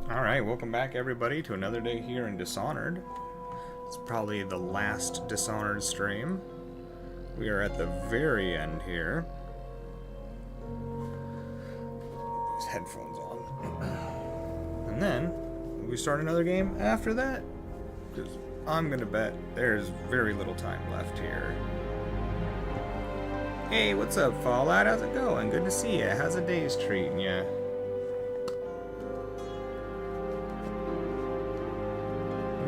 Alright, welcome back everybody to another day here in Dishonored. It's probably the last Dishonored stream. We are at the very end here. These headphones on. And then, we start another game after that. Because I'm gonna bet there's very little time left here. Hey, what's up, Fallout? How's it going? Good to see ya. How's the day's treating ya?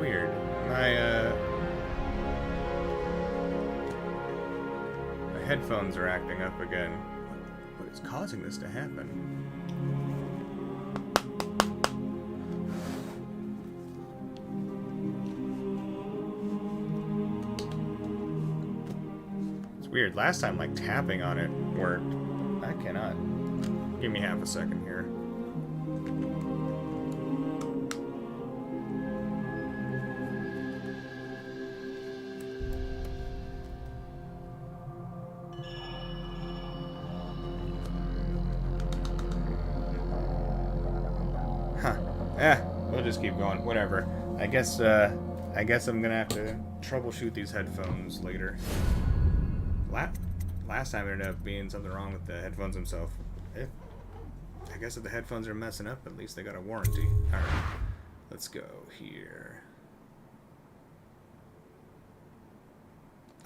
Weird. My headphones are acting up again. What is causing this to happen? It's weird. Last time, like, tapping on it worked. I cannot. Give me half a second here. We'll just keep going. Whatever. I guess I'm gonna have to troubleshoot these headphones later. Last time there ended up being something wrong with the headphones themselves. I guess if the headphones are messing up, at least they got a warranty. Alright. Let's go here.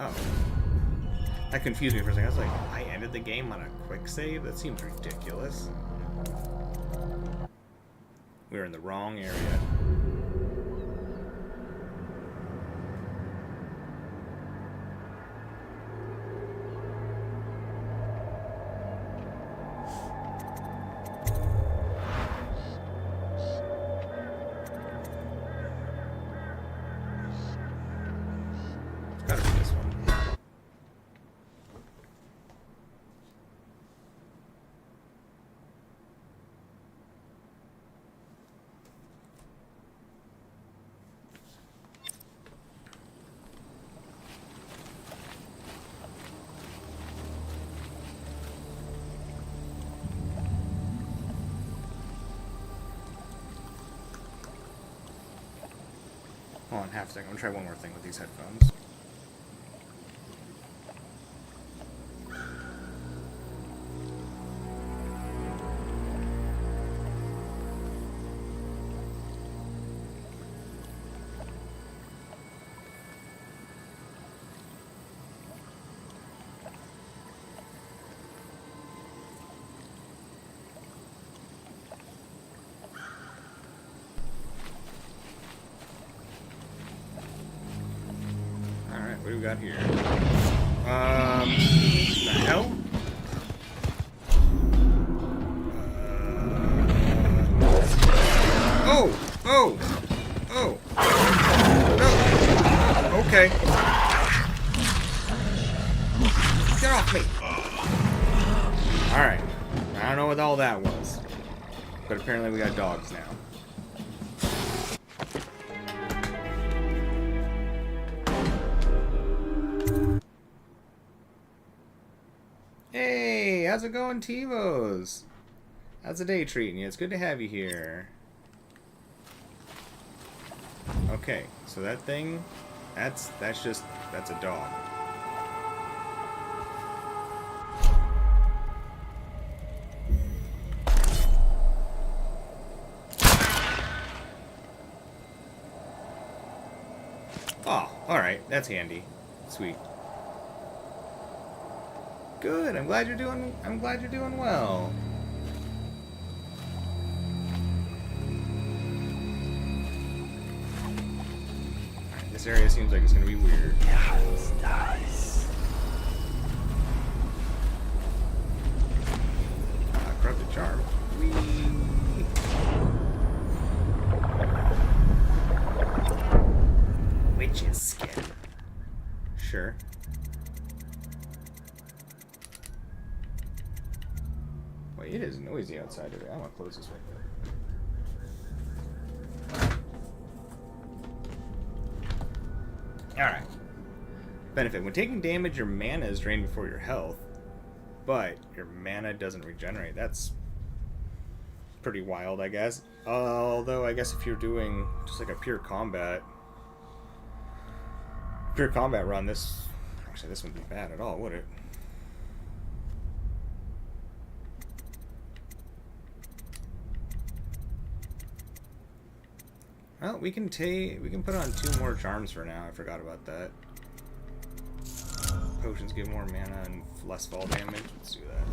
Oh. That confused me for a second. I was like, I ended the game on a quick save? That seems ridiculous. We're in the wrong area. Hold on, half a second. I'm gonna try one more thing with these headphones. What do we got here? The hell? Oh! No! Okay. Get off me! Alright. I don't know what all that was. But apparently we got dogs now. Hey, how's it going, Tivos? How's the day treating you? It's good to have you here. Okay, so that thing, that's a dog. Oh, alright, that's handy. Sweet. Good. I'm glad you're doing well. Alright, this area seems like it's gonna be weird. Nice. Corrupted charm. Whee! Witch's skin. Sure. It is noisy outside today. I want to close this window. Alright. Benefit. When taking damage, your mana is drained before your health, but your mana doesn't regenerate. That's pretty wild, I guess. Although, I guess if you're doing just like a pure combat run, this wouldn't be bad at all, would it? Well, we can put on 2 more charms for now. I forgot about that. Potions give more mana and less fall damage. Let's do that.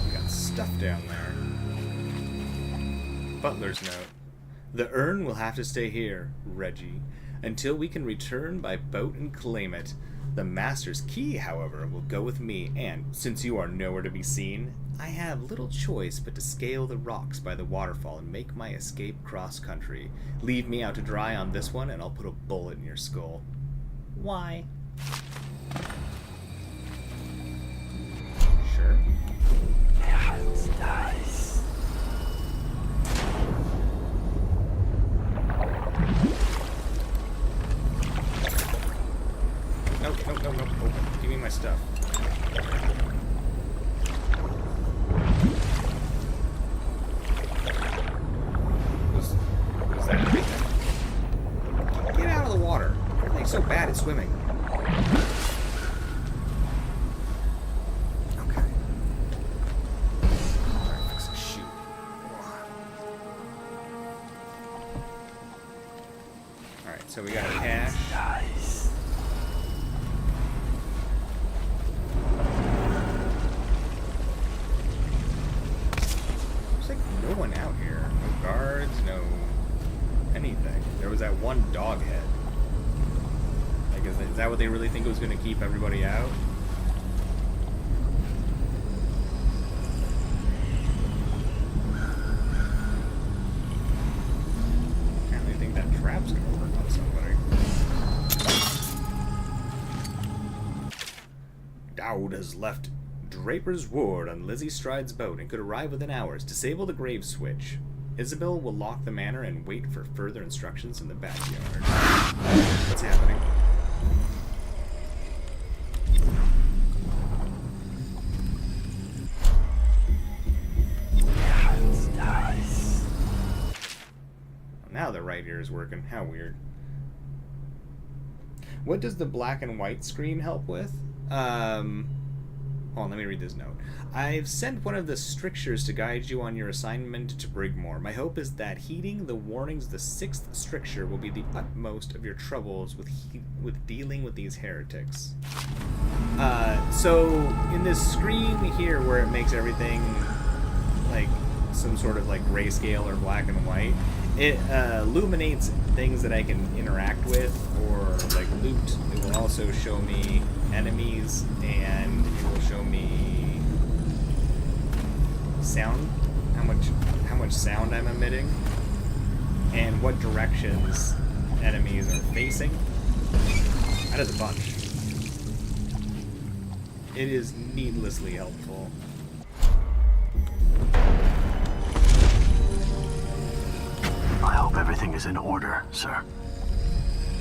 We got stuff down there. Butler's note. The urn will have to stay here, Reggie, until we can return by boat and claim it. The Master's key, however, will go with me, and since you are nowhere to be seen, I have little choice but to scale the rocks by the waterfall and make my escape cross-country. Leave me out to dry on this one, and I'll put a bullet in your skull. Why? Sure. Nice. No. Give me my stuff. Was that everything? Get out of the water. Everything's so bad at swimming. Okay. Alright, fix the shoot. Alright, so we got a cache. Nice. No one out here. No guards, no anything. There was that one dog head. Like, is that what they really think was going to keep everybody out? Apparently think that trap's going to work on somebody. Dowd has left Draper's Ward on Lizzie Stride's boat and could arrive within hours. Disable the grave switch. Isabel will lock the manor and wait for further instructions in the backyard. What's happening? Nice. Now the right ear is working. How weird. What does the black and white screen help with? Hold on, let me read this note. I've sent one of the strictures to guide you on your assignment to Brigmore. My hope is that heeding the warnings of the 6th stricture will be the utmost of your troubles with dealing with these heretics. So, in this screen here where it makes everything like some sort of like grayscale or black and white, it illuminates things that I can interact with or like loot. It will also show me enemies, and it will show me sound, how much sound I'm emitting, and what directions enemies are facing. That is a bunch. It is needlessly helpful. I hope everything is in order, sir.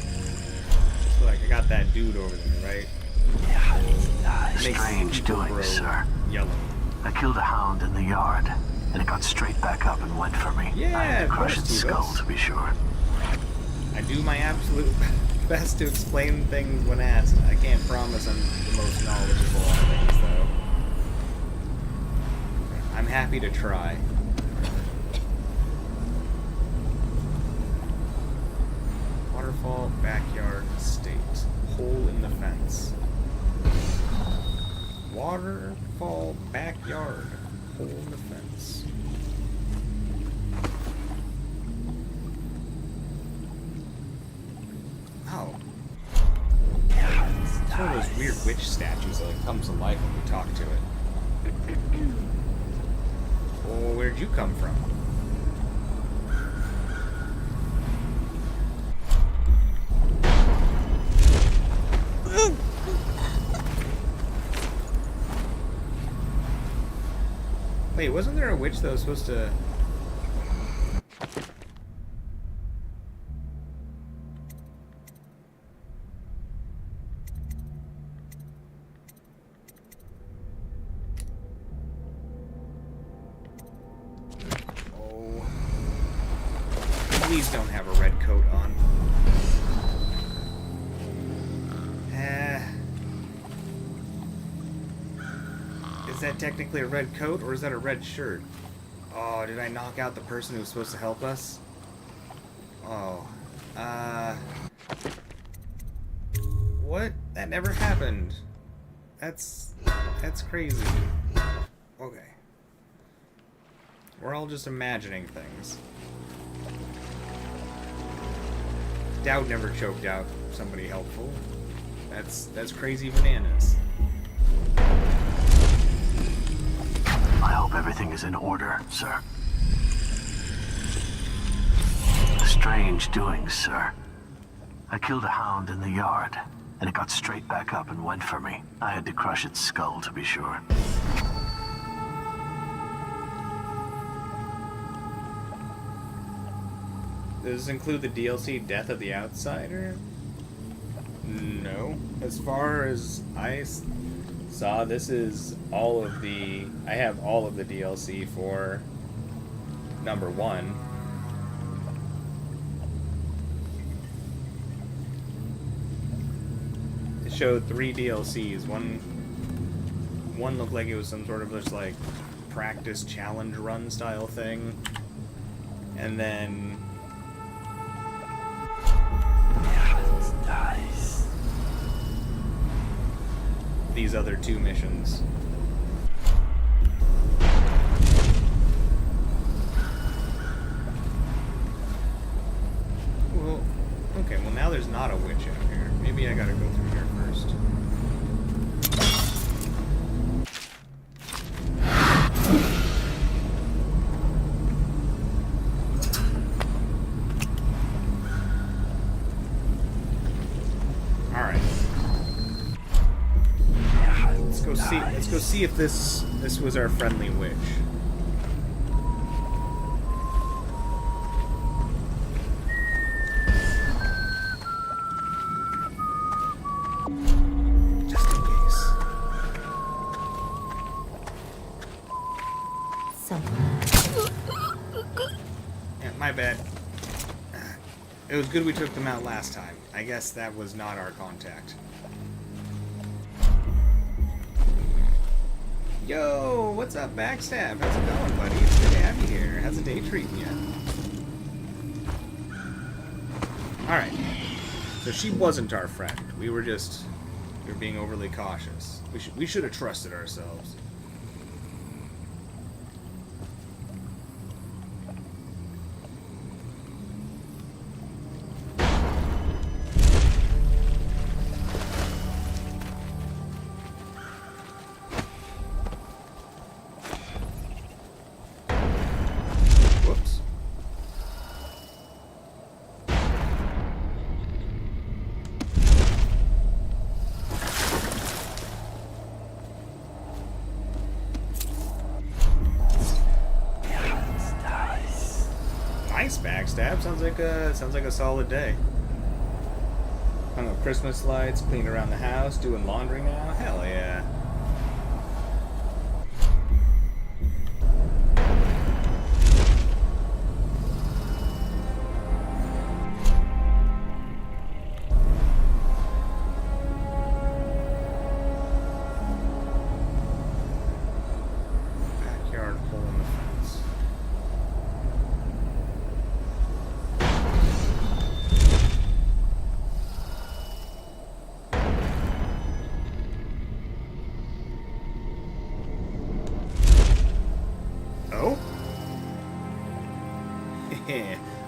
Just like I got that dude over there, right? Yeah, nice. Makes Strange people doings, grow sir. yellow. I killed a hound in the yard, and it got straight back up and went for me. Yeah, I had of to crush course its he skull, does. to be sure. I do my absolute best to explain things when asked. I can't promise I'm the most knowledgeable on things, though. I'm happy to try. Waterfall, backyard, estate. Hole in the fence. Waterfall, backyard, hole in the fence. Oh. It's one of those weird witch statues that like comes to life when we talk to it. Oh, where'd you come from? Wait, wasn't there a witch that was supposed to... Oh. Please don't have a red coat on. Is that technically a red coat, or is that a red shirt? Oh, did I knock out the person who was supposed to help us? Oh. What? That never happened. That's crazy. Okay. We're all just imagining things. Dowd never choked out somebody helpful. That's crazy bananas. I hope everything is in order, sir. Strange doings, sir. I killed a hound in the yard, and it got straight back up and went for me. I had to crush its skull, to be sure. Does this include the DLC Death of the Outsider? No. As far as I saw, this is all of the... I have all of the DLC for number 1. It showed 3 DLCs. One looked like it was some sort of just like practice challenge run style thing. And then... Nice. these other 2 missions. Well, okay, well now there's not a witch out here. Maybe I gotta go through here first. Alright. Let's go see if this was our friendly witch. Yeah, my bad. It was good we took them out last time. I guess that was not our contact. Yo, what's up, Backstab? How's it going, buddy? It's good to have you here. How's the day treating you? Alright. So she wasn't our friend. We were being overly cautious. We should have trusted ourselves. Whoops. Nice Backstab. Sounds like a solid day. Hung up Christmas lights, cleaned around the house, doing laundry now. Hell yeah. Backyard hole in the fence. Oh?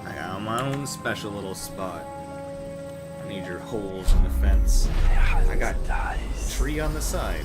I got my own special little spot. I need your holes in the fence. I got a tree on the side.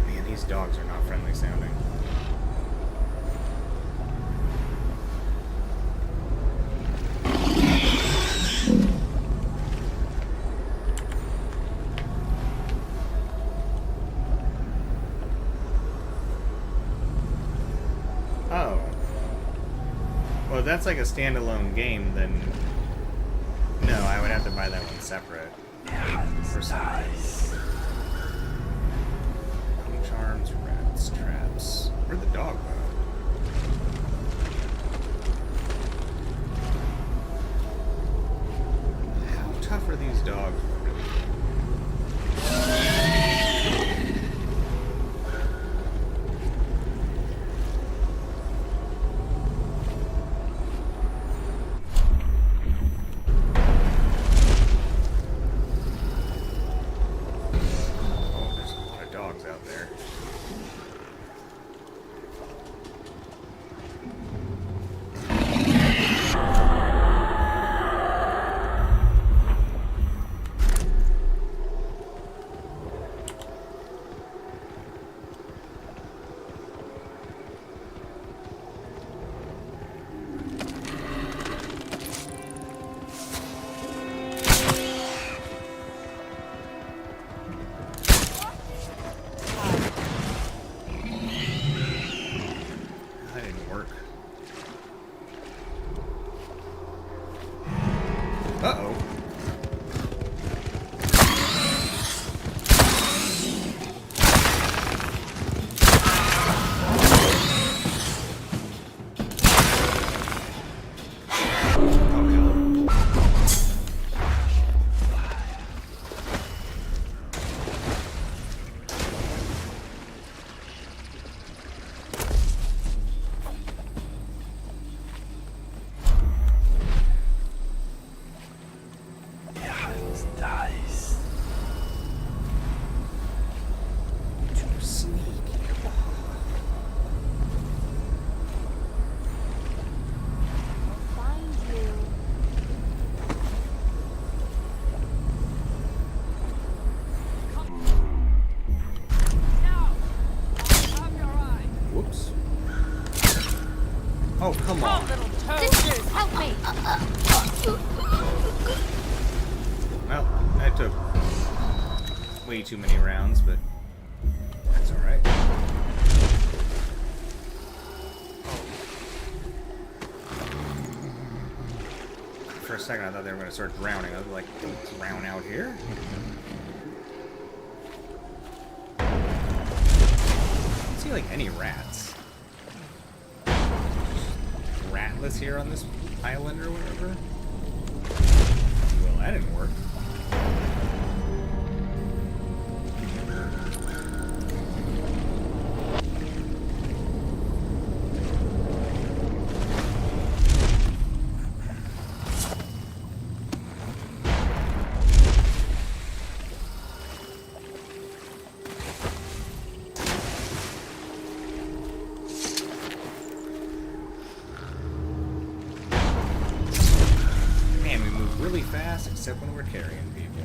Man, these dogs are not friendly sounding. Oh. Well, if that's like a standalone game, then no, I would have to buy that one separate. For some reason. Charms, rats, traps. Where'd the dog go? How tough are these dogs? Oh, there's a lot of dogs out there. Oh, come on. Sisters, help me! Well, that took way too many rounds, but that's alright. For a second, I thought they were going to start drowning. I was like, don't drown out here. I don't see, like, any rats. Ratless here on this island or whatever. Well, that didn't work. Really fast, except when we're carrying people.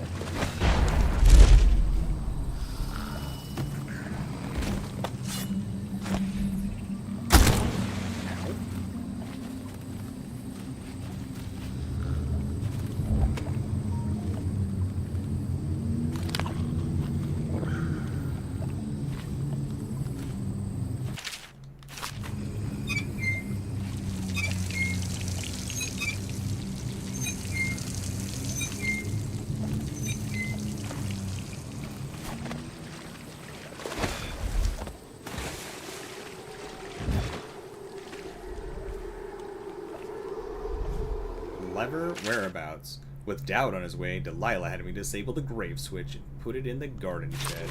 Lever whereabouts. With Dowd on his way, Delilah had me disable the grave switch and put it in the garden shed.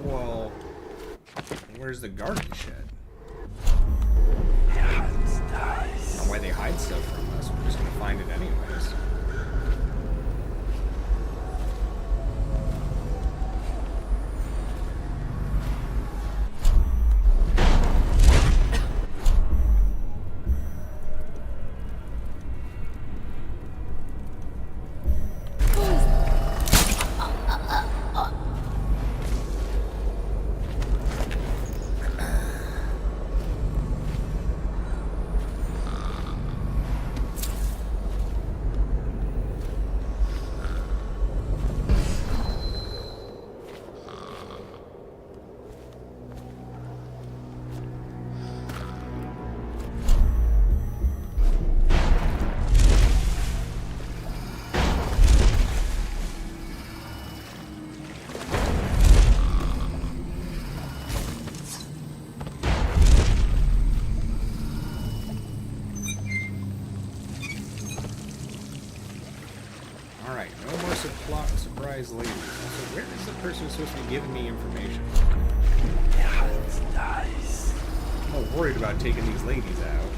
Well, where's the garden shed? I don't know why they hide stuff from us. We're just gonna find it anyways. Alright, no more surprise ladies. Also, where is the person who's supposed to be giving me information? I'm not worried about taking these ladies out.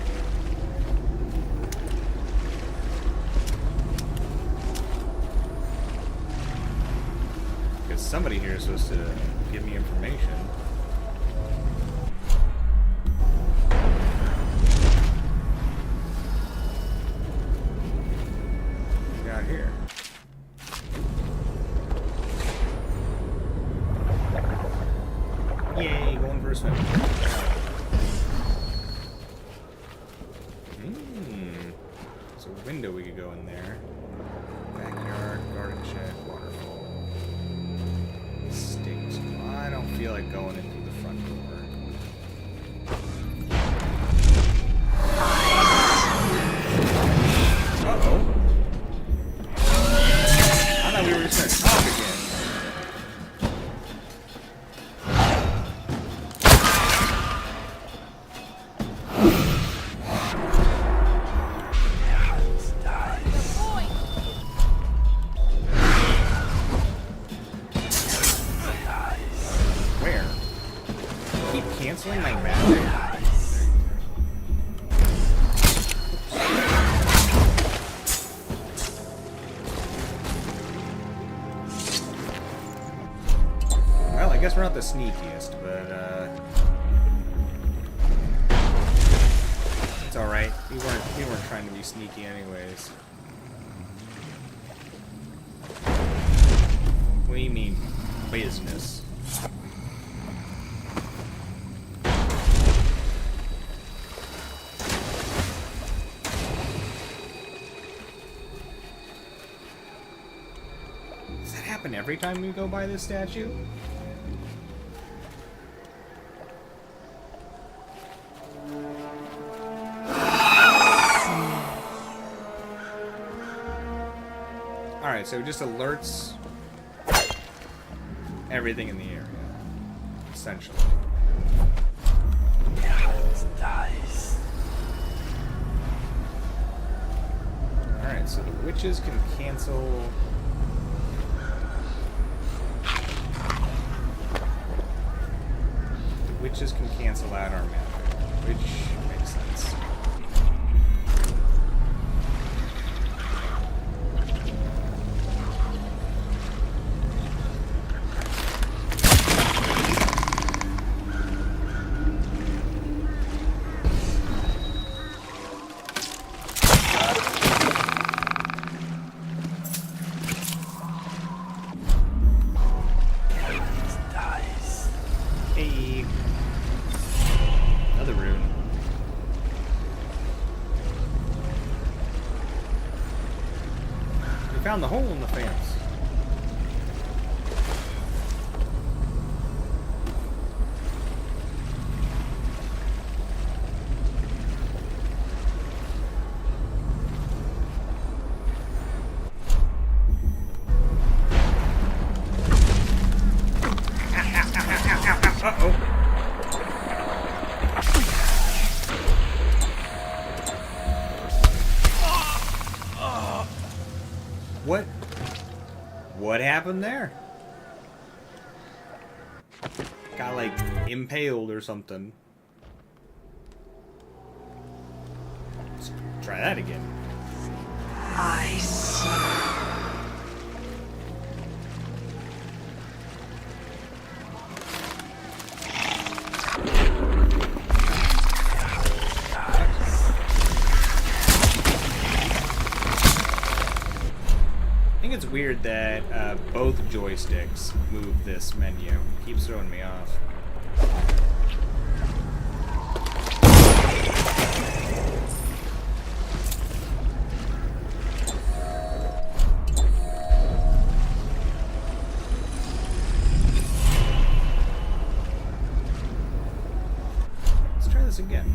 Because somebody here is supposed to give me information. What we got here? Yay, going for a swim. There's a window we could go in there. Backyard, garden shed, waterfall. Stinks. I don't feel like going in through the front door. Uh-oh. I thought we were just gonna talk again. Canceling my magic? Well, I guess we're not the sneakiest, but it's alright. We weren't trying to be sneaky anyways. What do you mean, business? happen every time we go by this statue? Alright, so it just alerts everything in the area, essentially. Alright, so the witches can cancel... The witches can cancel out our magic, which makes sense. Hey. Another rune. We found the hole in the fence. Uh-oh. What happened there? Got like impaled or something. Let's try that again. I see. I think it's weird that both joysticks move this menu. It keeps throwing me off. Let's try this again.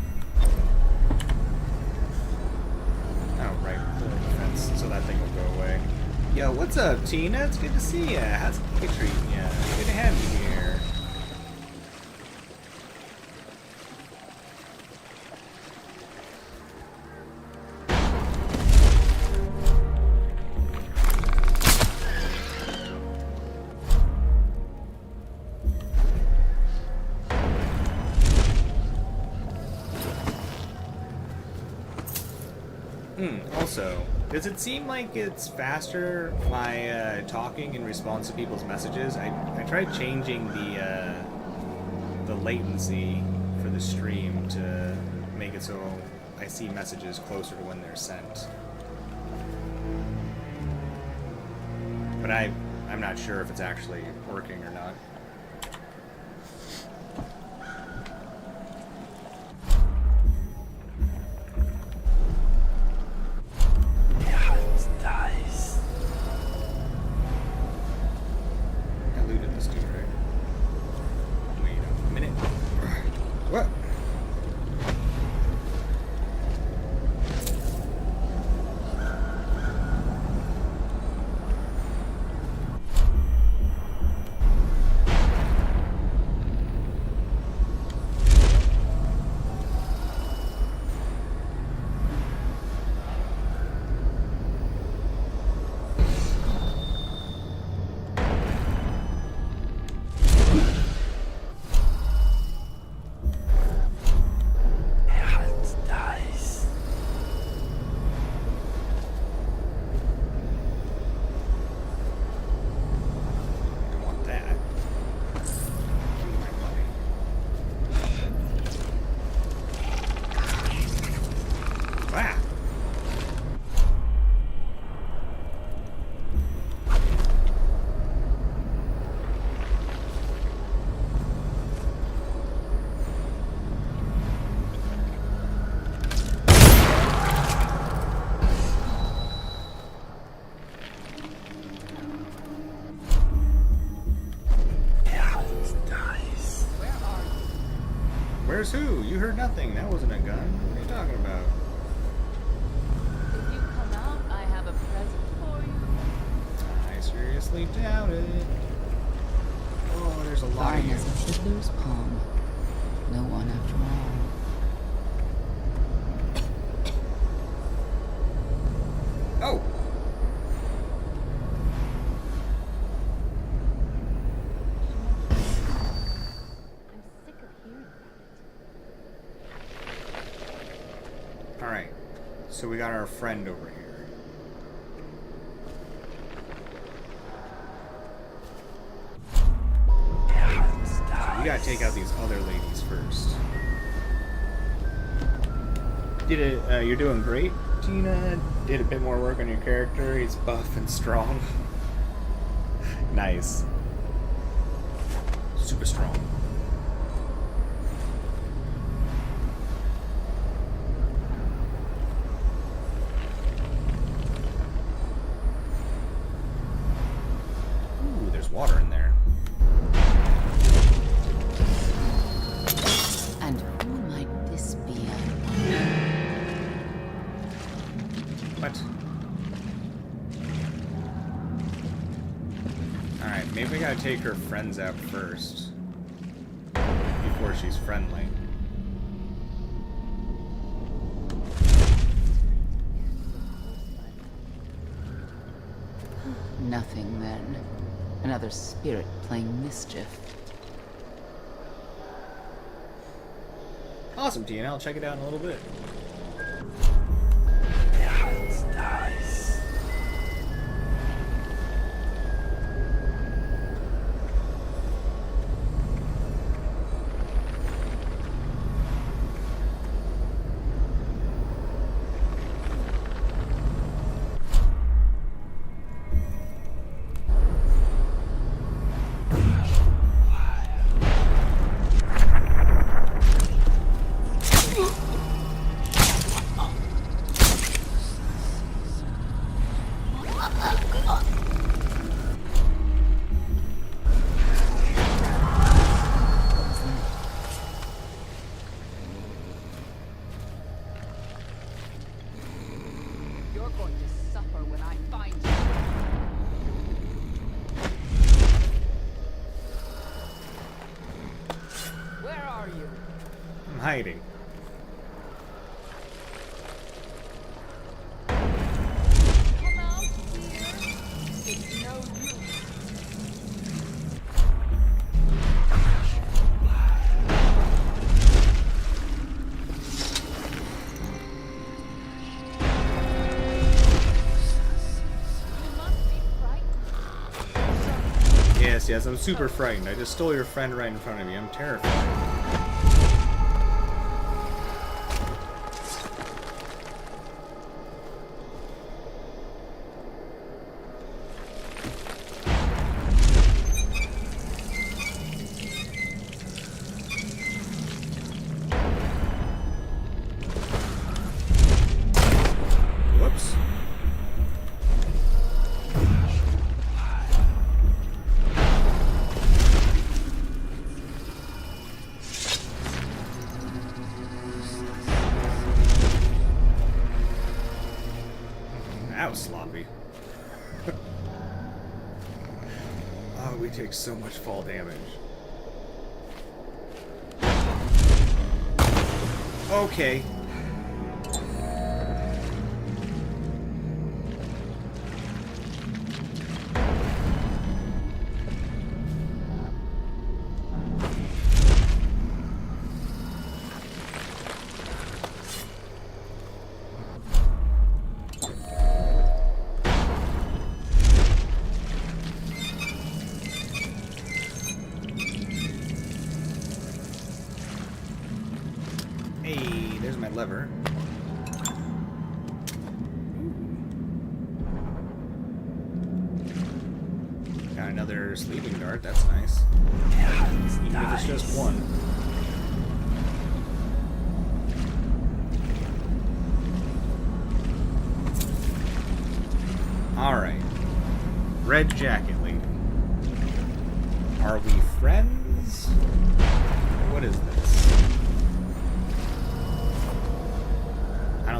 Oh, right. Pull the fence so that thing will go away. Yo, what's up, Tina? It's good to see ya. How's it treating ya? Good to have you here. Also, does it seem like it's faster, my talking in response to people's messages? I tried changing the latency for the stream to make it so I see messages closer to when they're sent. But I'm not sure if it's actually working or not. What? Where's who? You heard nothing. That wasn't a gun. What are you talking about? If you come out, I have a present for you. I seriously doubt it. Oh, there's a lot Fine here. as a fiddler's palm. No one after all. Oh! I'm sick of hearing about Alright. So we got our friend over here. So we gotta take out these other ladies first. You're doing great, Tina. Did a bit more work on your character. He's buff and strong. Nice. Super strong. Ooh, there's water in there. And who might this be? What? Alright, maybe we gotta take her friends out first. Before she's friendly. Nothing then. Another spirit playing mischief. Awesome, Tina. I'll check it out in a little bit. You're going to suffer when I find you. Where are you? I'm hiding. Come out here. It's no use. You must be frightened. Yes, I'm super frightened. I just stole your friend right in front of me. I'm terrified. Whoops. That was sloppy. Oh, we take so much fall damage. Okay. Hey, there's my lever. Got another sleeping dart, that's nice. Even if it's just one. Alright. Red jacket lady. Are we friends? What is this?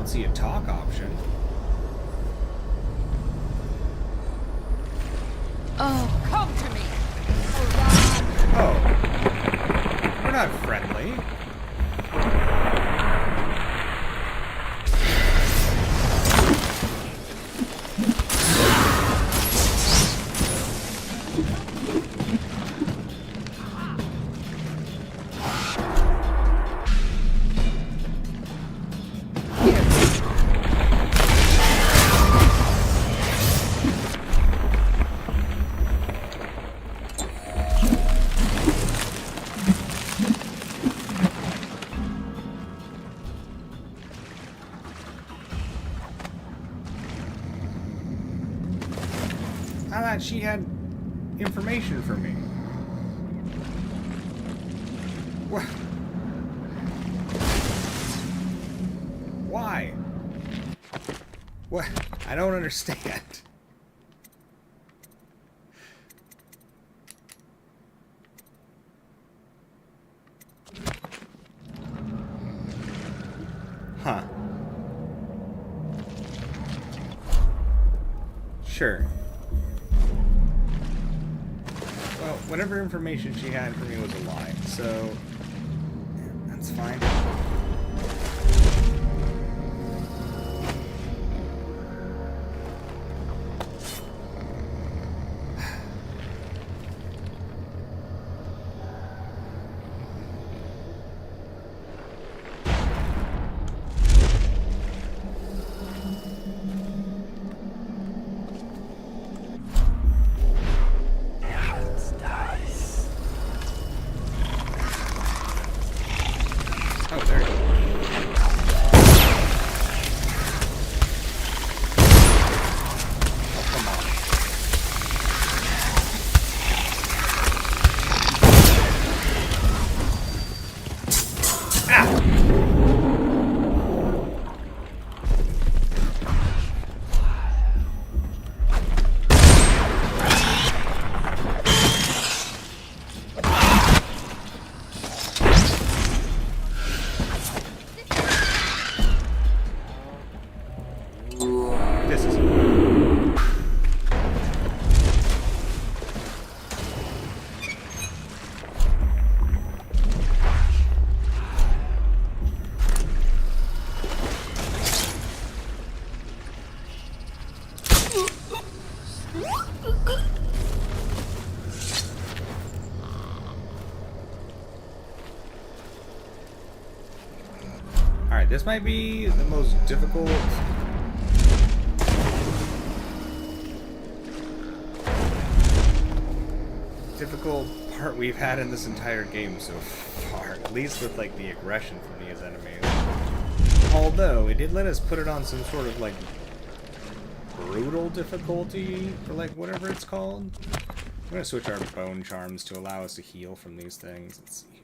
don't see a talk option. Oh, come to me! Oh. We're not friendly. I thought she had information for me. What? Why? What? I don't understand. Huh. Sure. Well, whatever information she had for me was a lie, so that's fine. Oh, there you go. Oh, come on. Ah! This is Alright, this might be the most difficult part we've had in this entire game so far, at least with like the aggression from these enemies. Although it did let us put it on some sort of like brutal difficulty, or like whatever it's called. I'm gonna switch our bone charms to allow us to heal from these things. Let's see here.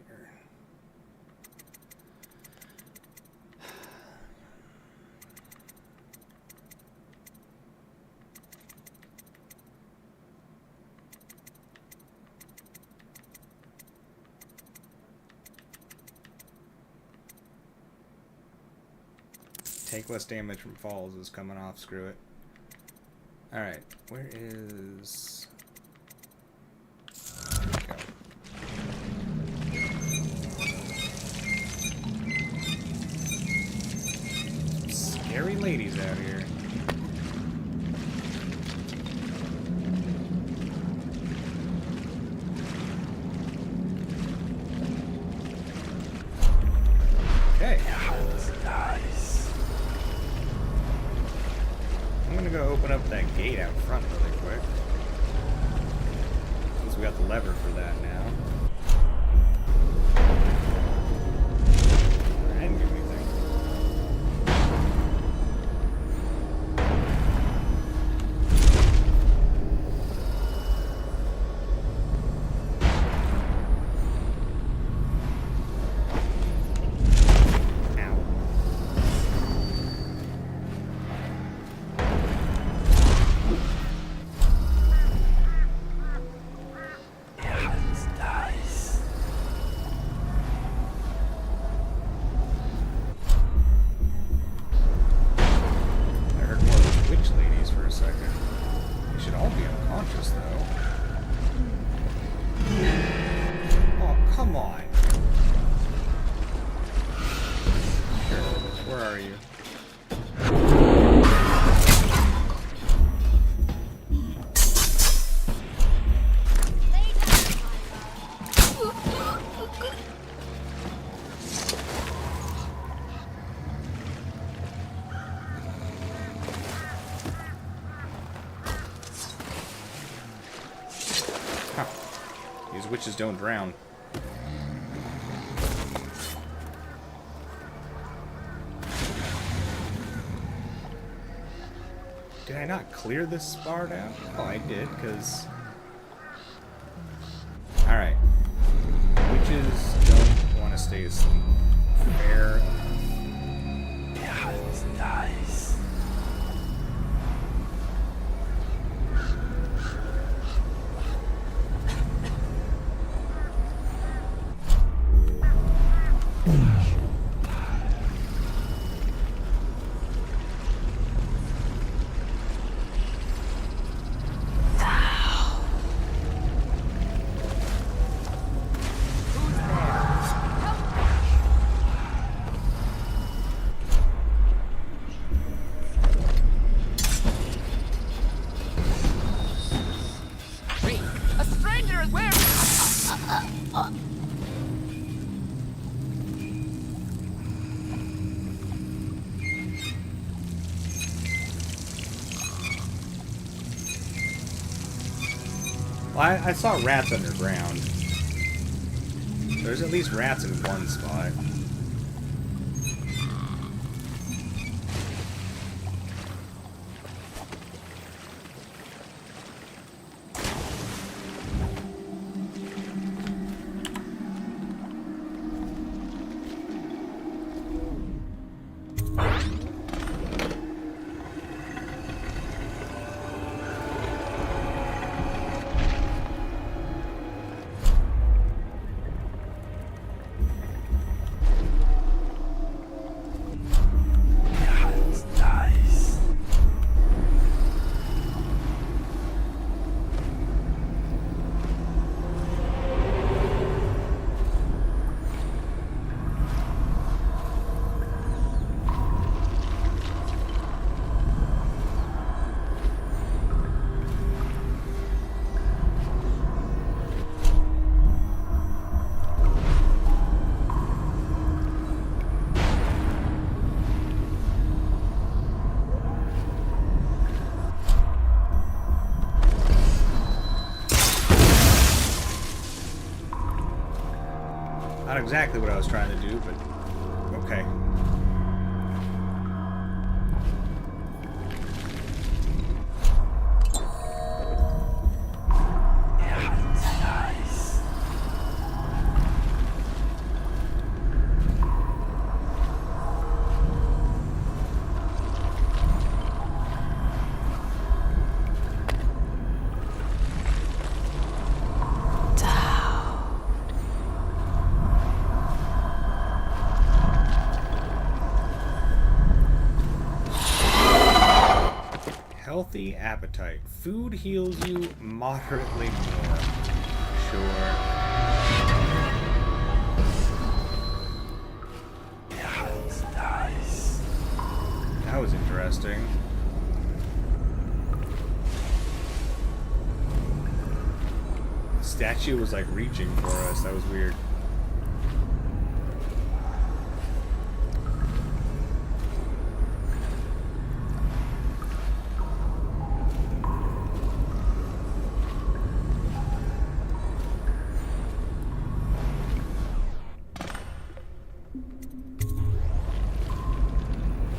Take less damage from falls is coming off, screw it. Alright, where is... There we go. Scary ladies out here. Okay. I'm gonna go open up that gate out front really quick. Since we got the lever for that now. I didn't do anything. Ow. These witches don't drown. Did I not clear this part out? Oh, I did, because... Alright. Witches don't want to stay asleep. Fair enough. Nice. A stranger is wearing. Well, I saw rats underground. There's at least rats in one spot. Not exactly what I was trying to do, but okay. Healthy appetite. Food heals you moderately more. Sure. Nice. That was interesting. The statue was like reaching for us. That was weird.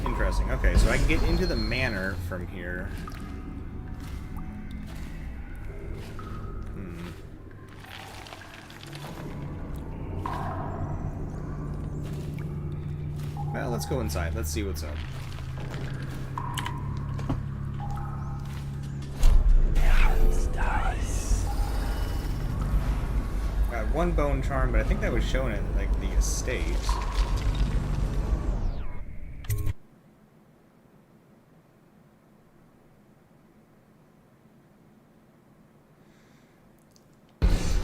Interesting. Okay, so I can get into the manor from here. Well, let's go inside. Let's see what's up. Nice. Got one bone charm, but I think that was shown at like the estate.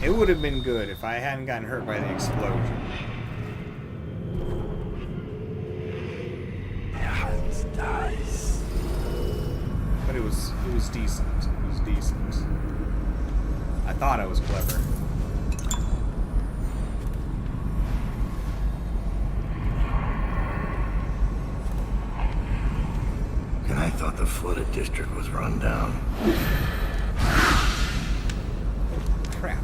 It would have been good if I hadn't gotten hurt by the explosion. Nice. But it was decent. It was decent. I thought I was clever. And I thought the flooded district was run down. Crap.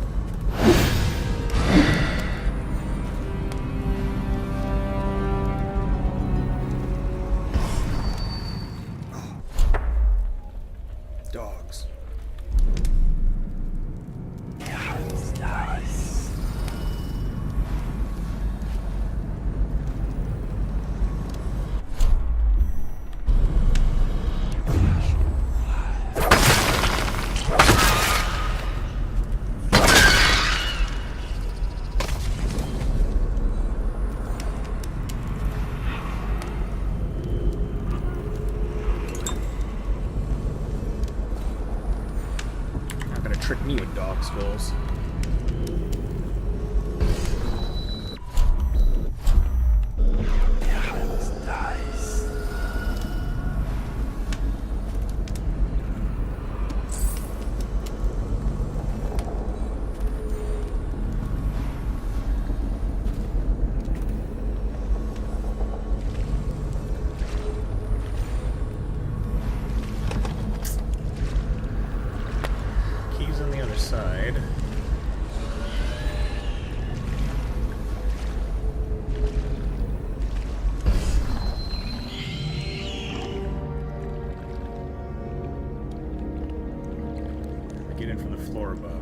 trick me with dog skulls. Keys on the other side. Get in from the floor above.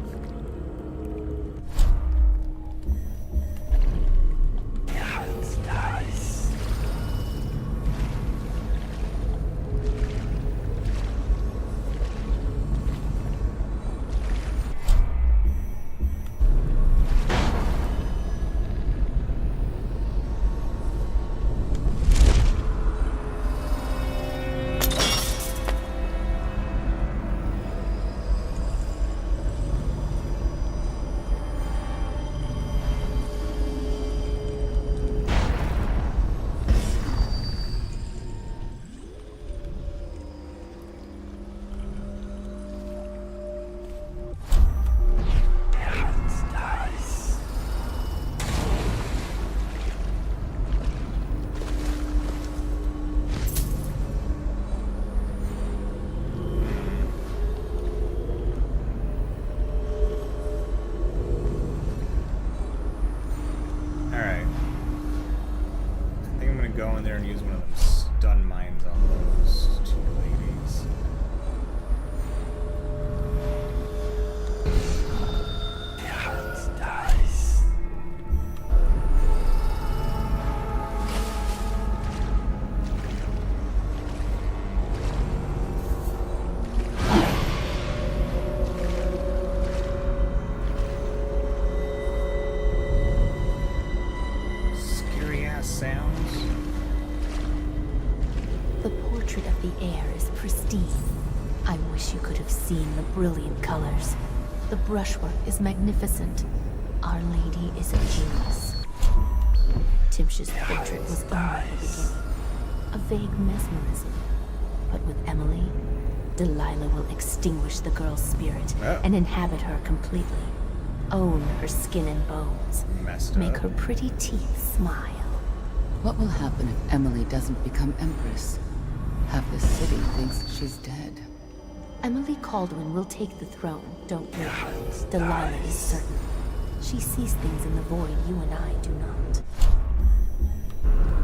Go in there and use one of them stun mines on those two ladies. Scary ass sounds. The portrait of the air is pristine. I wish you could have seen the brilliant colors. The brushwork is magnificent. Our Lady is a genius. Timsh's portrait was only the beginning. A vague mesmerism. But with Emily, Delilah will extinguish the girl's spirit and inhabit her completely. Own her skin and bones. Make her pretty teeth smile. What will happen if Emily doesn't become Empress? Half the city thinks she's dead. Emily Caldwin will take the throne, don't you? Delilah is certain. She sees things in the void you and I do not.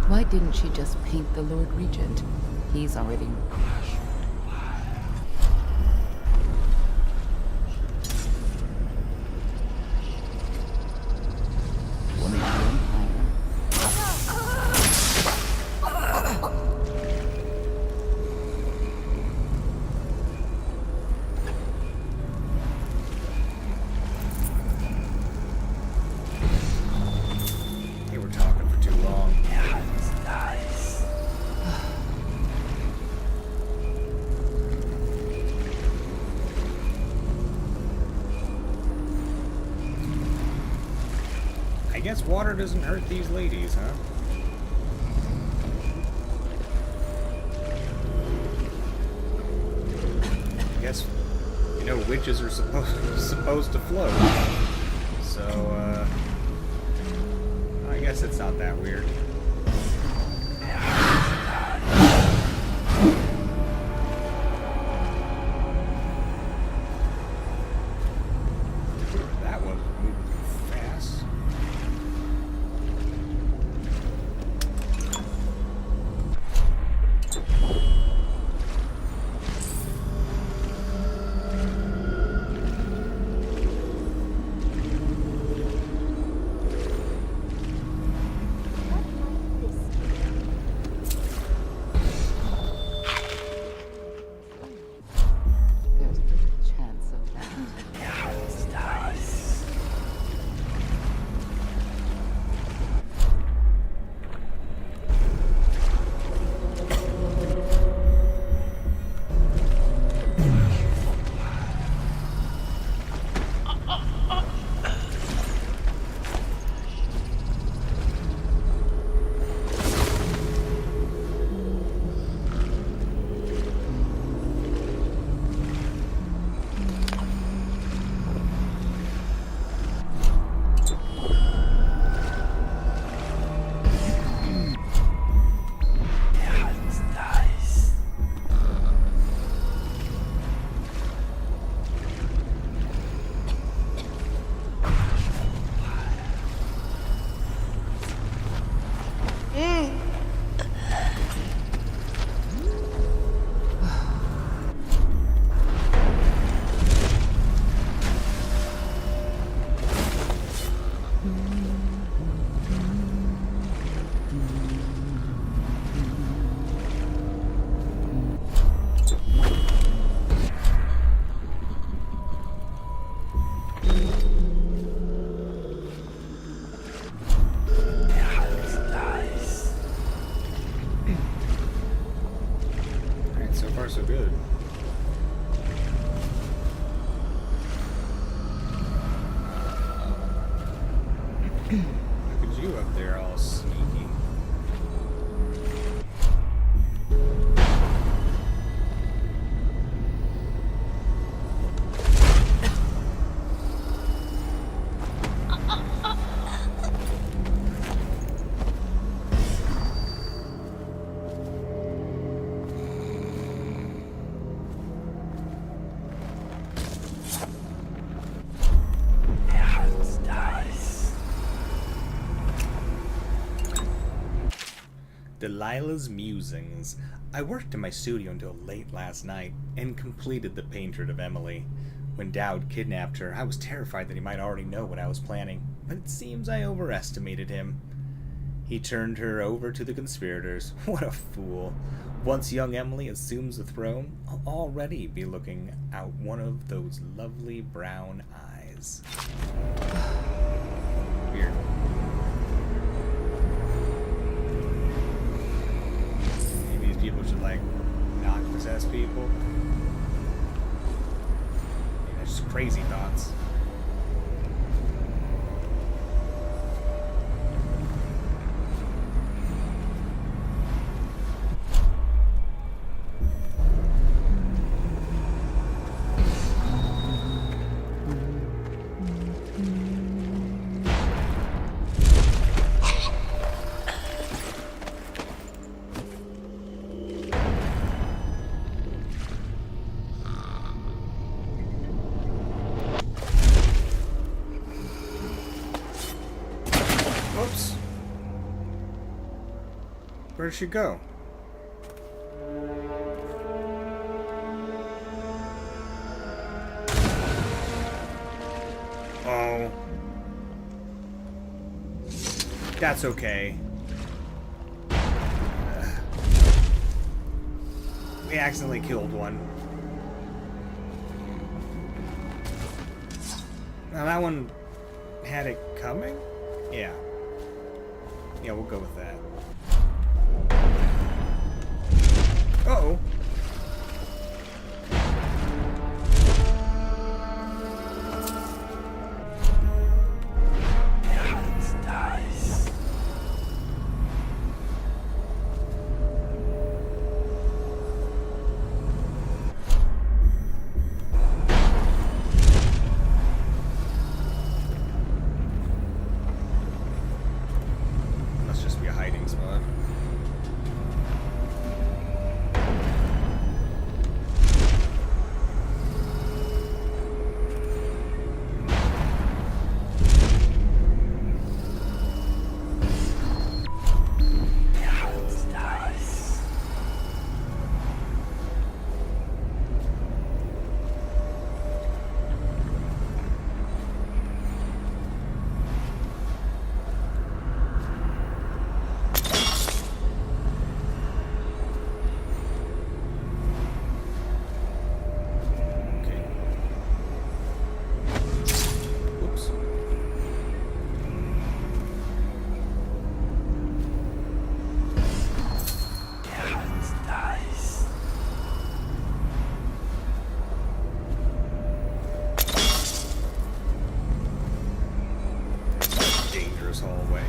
Why didn't she just paint the Lord Regent? He's already... Woman of the Empire. They were talking for too long. I guess water doesn't hurt these ladies, huh? I guess, you know, witches are supposed to float. So, I guess it's not that weird. That was moving fast. Alright, so far so good. Look at you up there all sneaky. Delilah's Musings. I worked in my studio until late last night and completed the portrait of Emily. When Dowd kidnapped her, I was terrified that he might already know what I was planning, but it seems I overestimated him. He turned her over to the conspirators. What a fool. Once young Emily assumes the throne, I'll already be looking out one of those lovely brown eyes. Weird. People should like not possess people. They're just crazy thoughts. Whoops. Where'd she go? Oh. That's okay. We accidentally killed one. Now that one had it coming? Yeah. Yeah, we'll go with that. Uh-oh. Must just be a hiding spot. Hallway.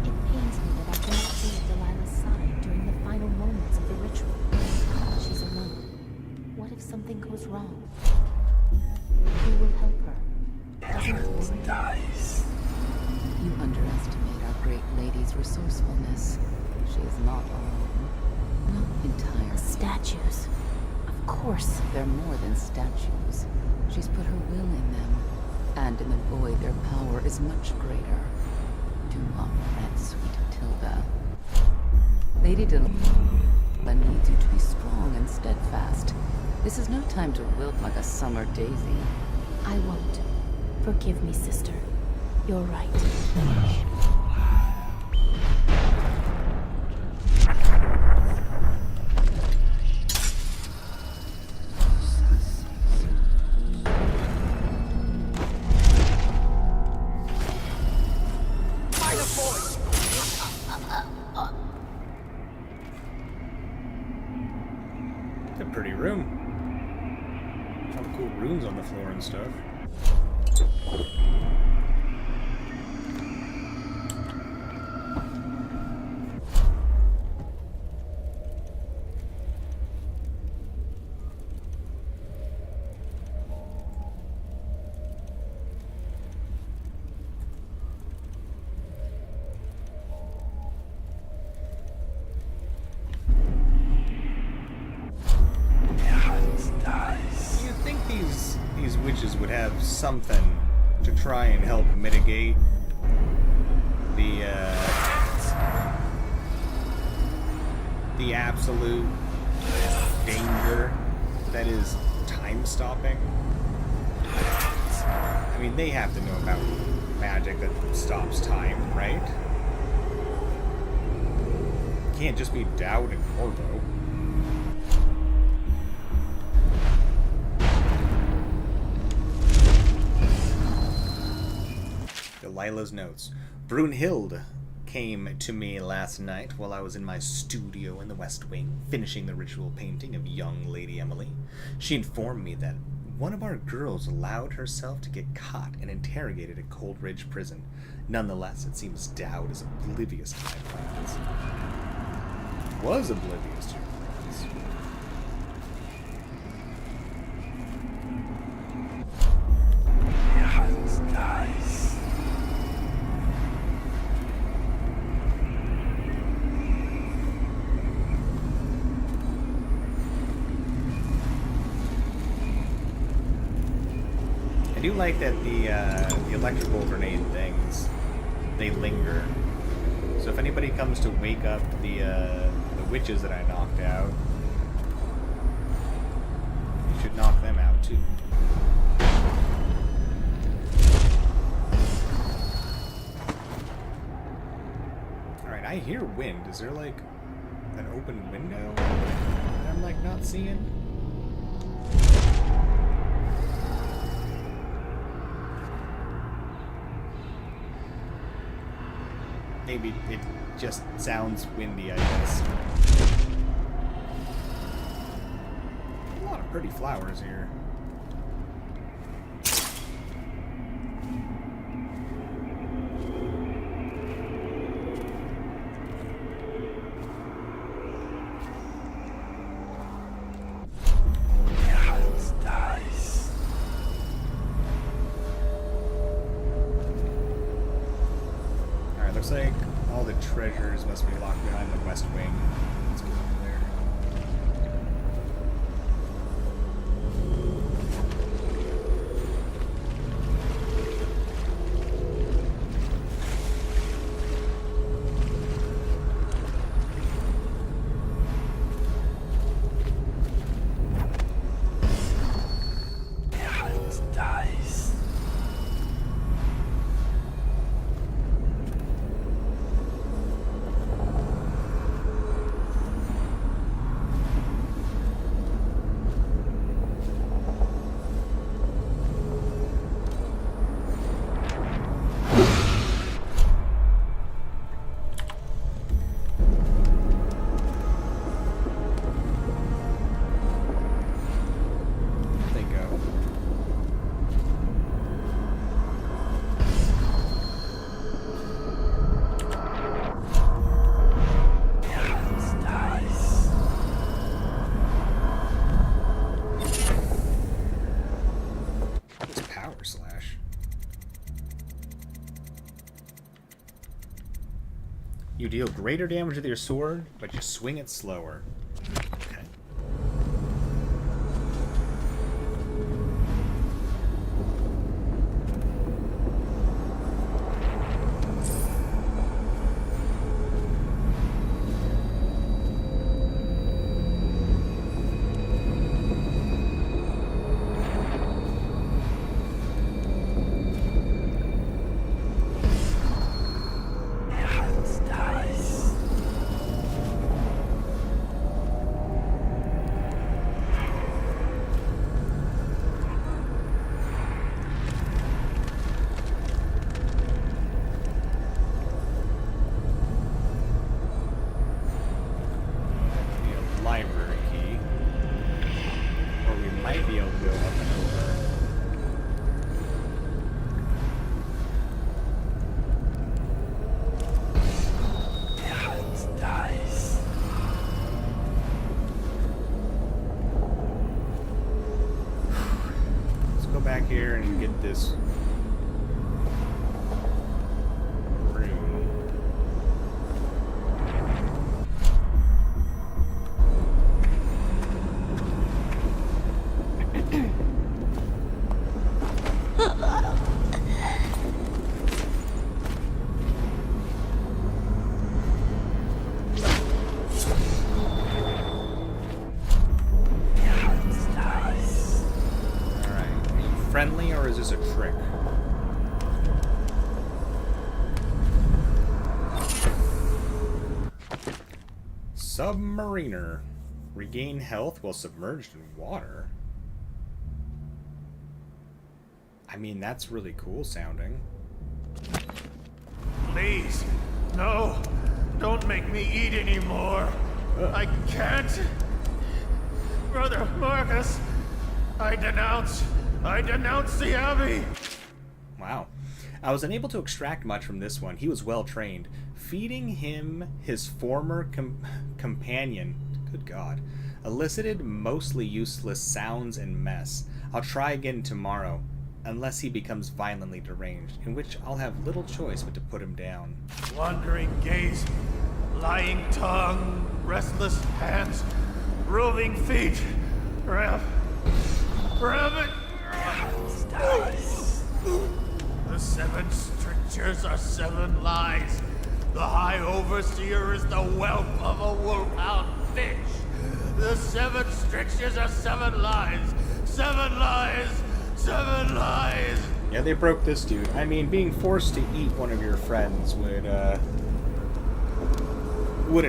It pains me that I cannot be at Delilah's side during the final moments of the ritual. She's alone. What if something goes wrong? Who will help her? Doesn't it worry you? You underestimate our great lady's resourcefulness. She is not alone. Not entirely. The statues. Of course. They're more than statues. She's put her will in them. and in the void their power is much greater. Do not fret, sweet Tilda. Lady Delilah needs you to be strong and steadfast. This is no time to wilt like a summer daisy. I won't. Forgive me, sister. You're right. It's a pretty room. All the cool runes on the floor and stuff. You'd think these witches would have something to try and help mitigate the absolute danger that is time stopping. I mean, they have to know about magic that stops time, right? Can't just be Dowd and Corvo. Delilah's notes. Brunhild came to me last night while I was in my studio in the West Wing, finishing the ritual painting of young Lady Emily. She informed me that one of our girls allowed herself to get caught and interrogated at Coldridge Prison. Nonetheless, it seems Dowd is oblivious to my plans. Was oblivious to your plans. I do like that the electrical grenade things, they linger. So if anybody comes to wake up the witches that I knocked out, you should knock them out too. Alright, I hear wind. Is there like an open window that I'm like not seeing? Maybe it just sounds windy, I guess. A lot of pretty flowers here. Looks like all the treasures must be locked behind the West Wing. Let's go over there. You deal greater damage with your sword, but you swing it slower. Okay. this room. Friendly, or is this a trick? Submariner. Regain health while submerged in water. I mean, that's really cool sounding. Please, no. Don't make me eat anymore. I can't. Brother Marcus, I denounce the Abbey! Wow. I was unable to extract much from this one. He was well trained. Feeding him his former companion, good God, elicited mostly useless sounds and mess. I'll try again tomorrow, unless he becomes violently deranged, in which I'll have little choice but to put him down. Wandering gaze, lying tongue, restless hands, roving feet, rabbit. The 7 strictures are 7 lies. The High Overseer is the whelp of a wolfhound fish. The 7 strictures are 7 lies. 7 lies. 7 lies. Yeah, they broke this dude. I mean, being forced to eat one of your friends wouldn't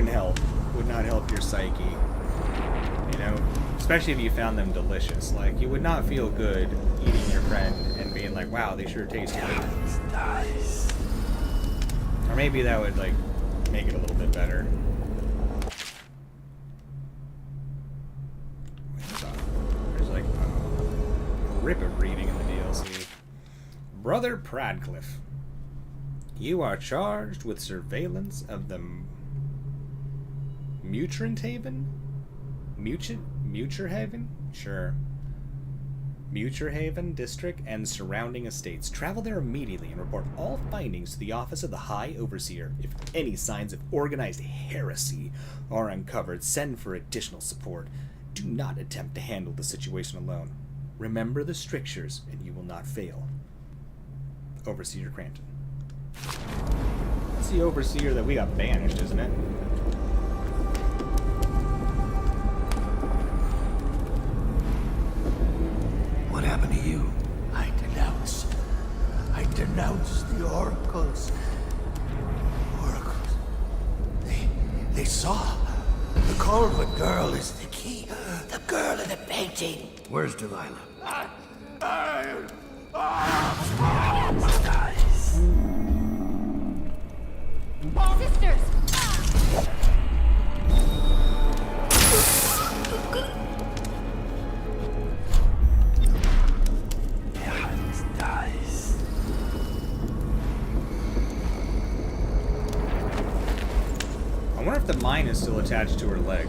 help. Would not help your psyche. You know? Especially if you found them delicious. Like, you would not feel good eating your friend and being like, wow, they sure taste good. Or maybe that would, like, make it a little bit better. There's, like, a rip of reading in the DLC. Brother Pradcliffe, you are charged with surveillance of the Mutrenthaven? Mutrhaven? Sure. Mutrhaven district and surrounding estates. Travel there immediately and report all findings to the office of the High Overseer. If any signs of organized heresy are uncovered, send for additional support. Do not attempt to handle the situation alone. Remember the strictures and you will not fail. Overseer Cranton. That's the Overseer that we got banished, isn't it? What happened to you? I denounce the oracles. Oracles. They saw. The Colwood girl is the key. The girl in the painting. Where's Delilah? Sisters! I wonder if the mine is still attached to her leg.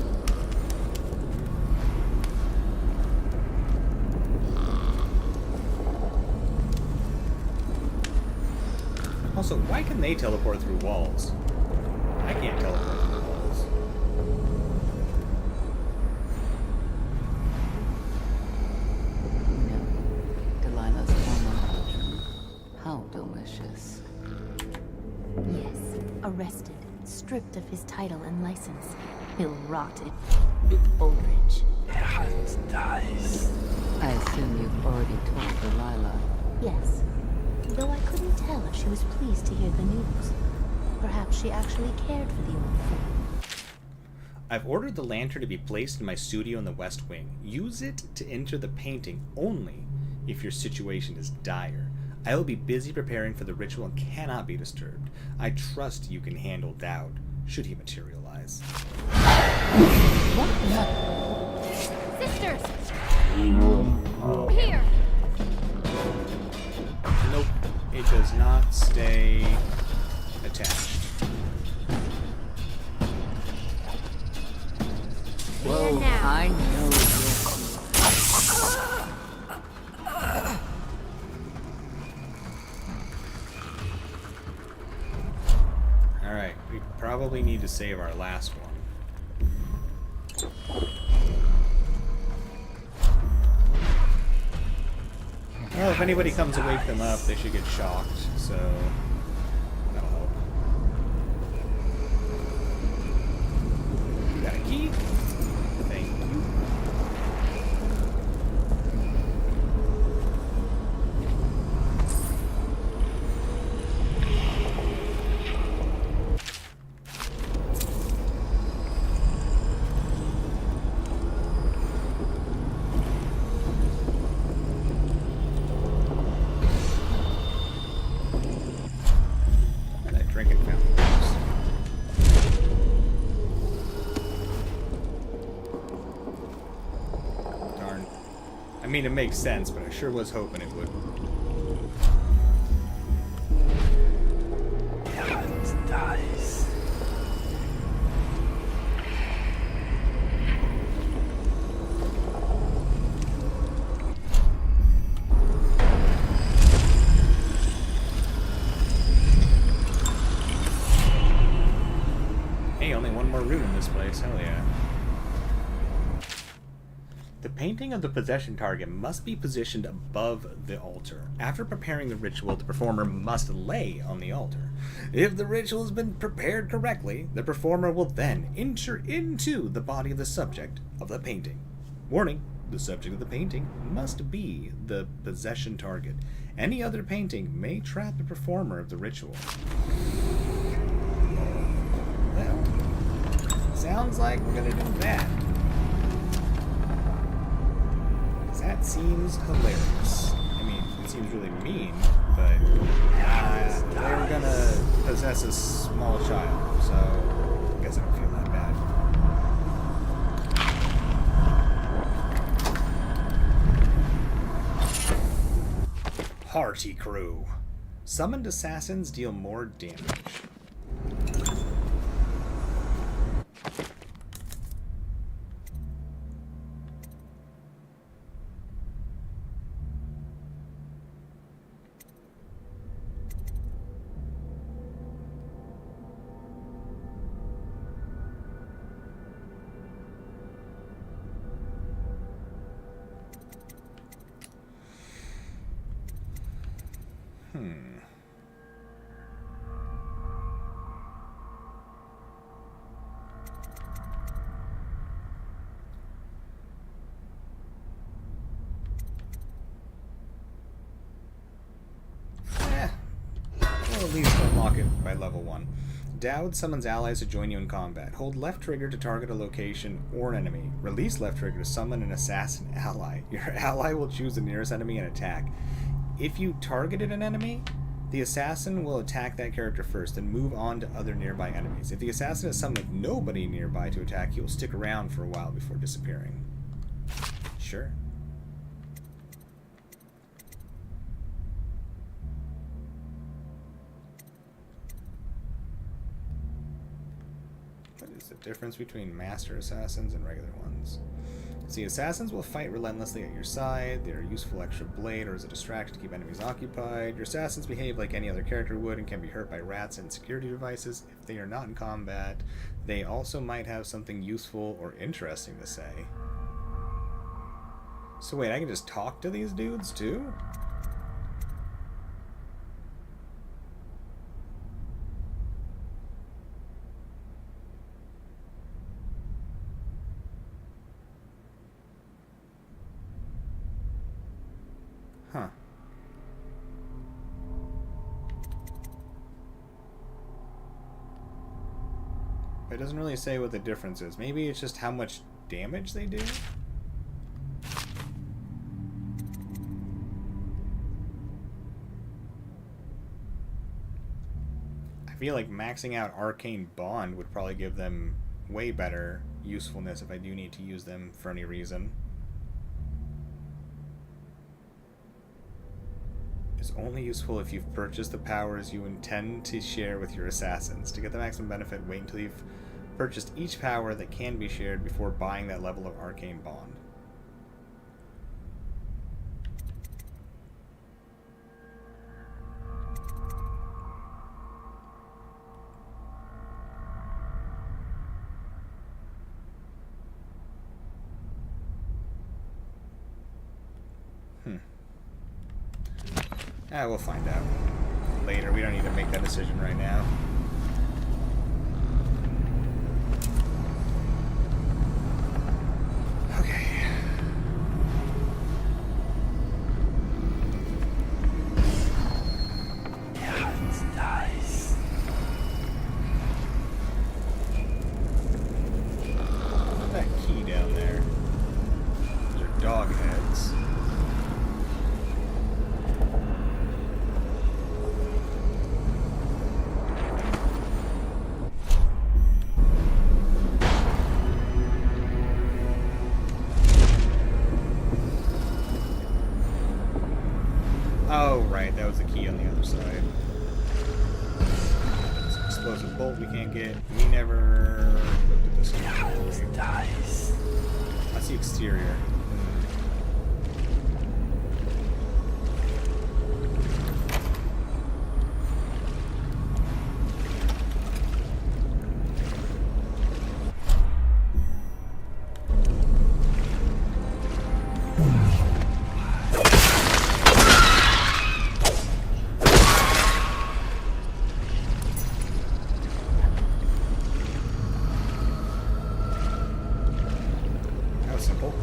Also, why can they teleport through walls? I can't teleport through walls. No. Delilah's former husband. How delicious. Yes, arrested, stripped of his title and license. He'll rot in old age. I assume you've already told Delilah. Yes, though I couldn't tell if she was pleased to hear the news. Perhaps she actually cared for the old fool. I've ordered the lantern to be placed in my studio in the West Wing. Use it to enter the painting only if your situation is dire. I will be busy preparing for the ritual and cannot be disturbed. I trust you can handle doubt, should he materialize. Sisters! Here! Nope, it does not stay attached. Whoa, I know this. Alright, we probably need to save our last one. Well, if anybody comes to wake them up, they should get shocked, so that'll help. You got a key? Thank you. That drinking fountain works. Darn. I mean, it makes sense, but I sure was hoping it would. Heavens dies. Hey, only one more room in this place. Hell yeah. The painting of the possession target must be positioned above the altar. After preparing the ritual, the performer must lay on the altar. If the ritual has been prepared correctly, the performer will then enter into the body of the subject of the painting. Warning, the subject of the painting must be the possession target. Any other painting may trap the performer of the ritual. Well, sounds like we're gonna do that. That seems hilarious. I mean, it seems really mean, but they were gonna possess a small child, so I guess I don't feel that bad. Hearty crew. Summoned assassins deal more damage. We'll at least unlock it by level 1. Dowd summons allies to join you in combat. Hold left trigger to target a location or an enemy. Release left trigger to summon an assassin ally. Your ally will choose the nearest enemy and attack. If you targeted an enemy, the assassin will attack that character first, then move on to other nearby enemies. If the assassin is summoned with nobody nearby to attack, he will stick around for a while before disappearing. Sure. What is the difference between master assassins and regular ones? See, assassins will fight relentlessly at your side. They are a useful extra blade or as a distraction to keep enemies occupied. Your assassins behave like any other character would and can be hurt by rats and security devices. If they are not in combat, they also might have something useful or interesting to say. So wait, I can just talk to these dudes too? Huh. It doesn't really say what the difference is. Maybe it's just how much damage they do? I feel like maxing out Arcane Bond would probably give them way better usefulness if I do need to use them for any reason. Is only useful if you've purchased the powers you intend to share with your assassins. To get the maximum benefit, wait until you've purchased each power that can be shared before buying that level of Arcane Bond. We'll find out later. We don't need to make that decision right now. Okay. That key down there. Those are dog heads. Oh, right, that was the key on the other side. It's an explosive bolt we can't get. We never looked at this one. That's the exterior. That was simple.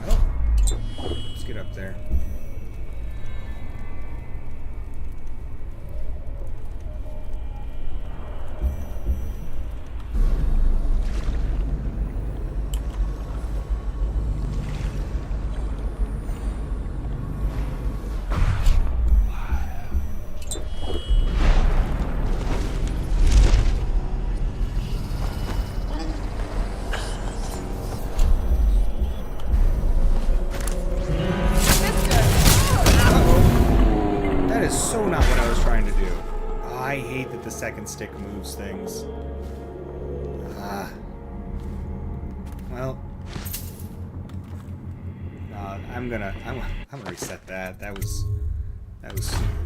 Well, let's get up there. That is so not what I was trying to do. Oh, I hate that the second stick moves things. Well, I'm gonna reset that. That was stupid.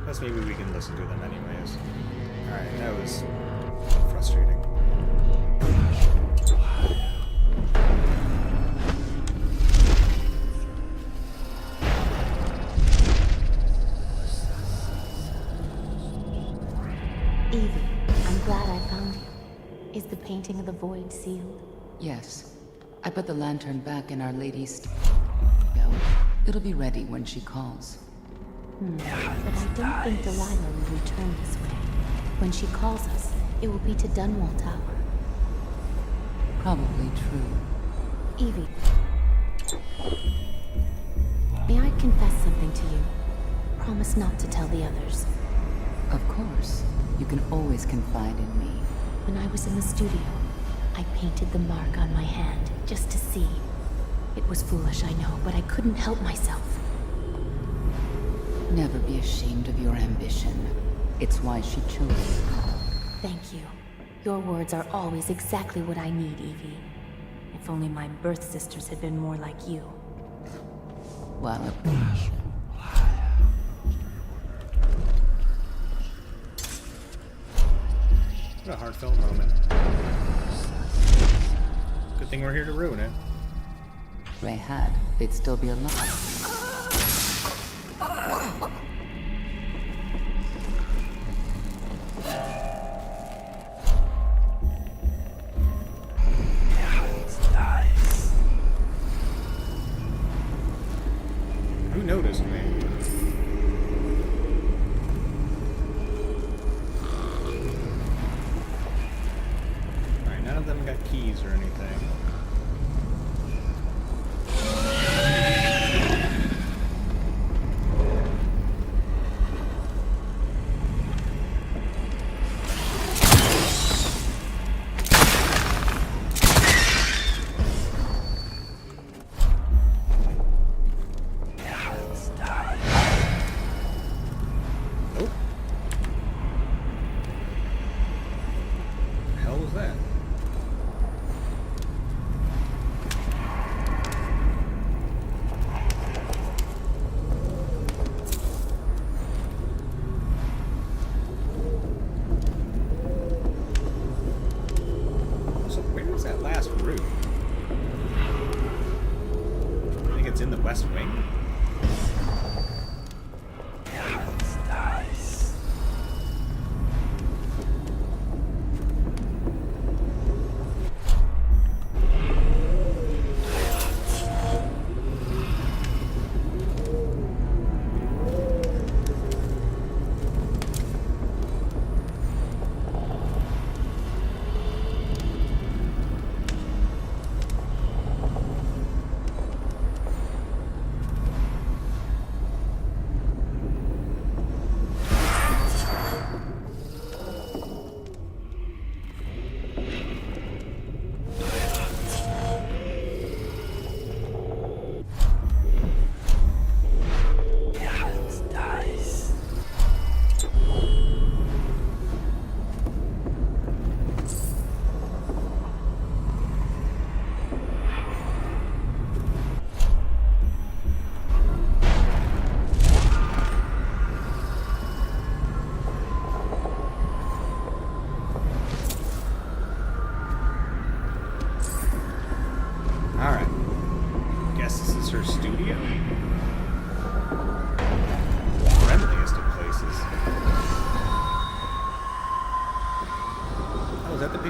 Plus, maybe we can listen to them anyways. All right, that was frustrating. Evie, I'm glad I found you. Is the painting of the void sealed? Yes. I put the lantern back in Our Lady's It'll be ready when she calls. But I don't think Delilah will return this way. When she calls us, it will be to Dunwall Tower. Probably true. Evie, may I confess something to you? Promise not to tell the others. Of course. You can always confide in me. When I was in the studio, I painted the mark on my hand, just to see. It was foolish, I know, but I couldn't help myself. Never be ashamed of your ambition. It's why she chose you. Thank you. Your words are always exactly what I need, Evie. If only my birth sisters had been more like you. Well, What a heartfelt moment. Good thing we're here to ruin it. if they had, they'd still be alive. Who noticed me? Alright, none of them got keys or anything.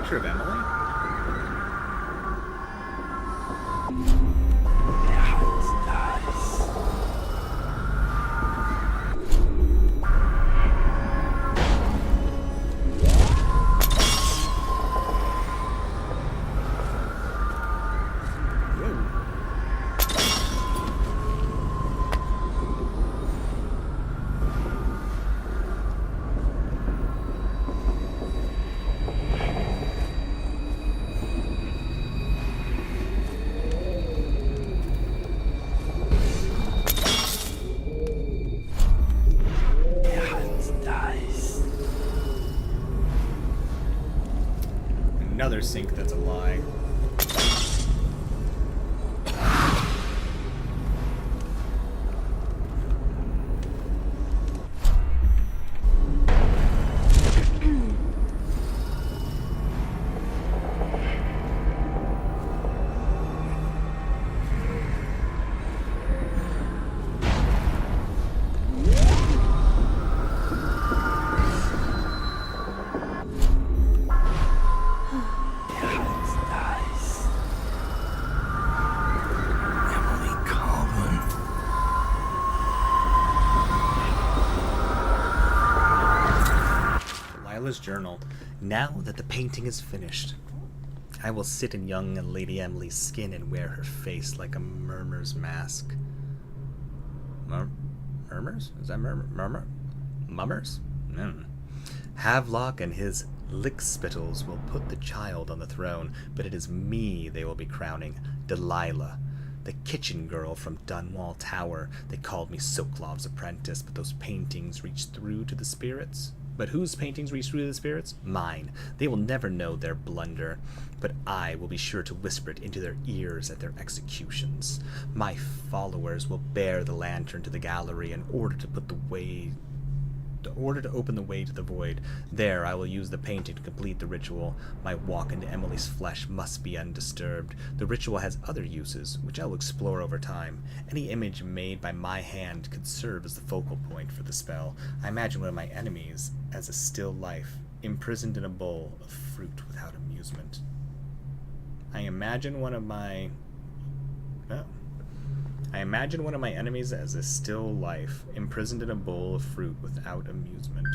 picture of Emily? Another sink that's a lie. Lila's journal. Now that the painting is finished, I will sit in young Lady Emily's skin and wear her face like a murmur's mask. Murmurs? Is that murmur? Mummers? Havelock and his lickspittles will put the child on the throne, but it is me they will be crowning, Delilah, the kitchen girl from Dunwall Tower. They called me Sokolov's apprentice, but those paintings reached through to the spirits. But whose paintings reach through to the spirits? Mine. They will never know their blunder, but I will be sure to whisper it into their ears at their executions. My followers will bear the lantern to the gallery in order to open the way to the void. There I will use the painting to complete the ritual. My walk into Emily's flesh must be undisturbed. The ritual has other uses, which I will explore over time. Any image made by my hand could serve as the focal point for the spell. I imagine one of my enemies as a still life, imprisoned in a bowl of fruit without amusement. I imagine one of my enemies as a still life, imprisoned in a bowl of fruit without amusement.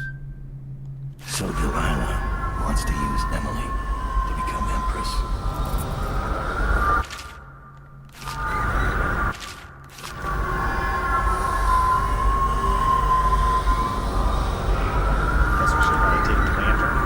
So Delilah wants to use Emily to become Empress. Guess we should probably take the lantern.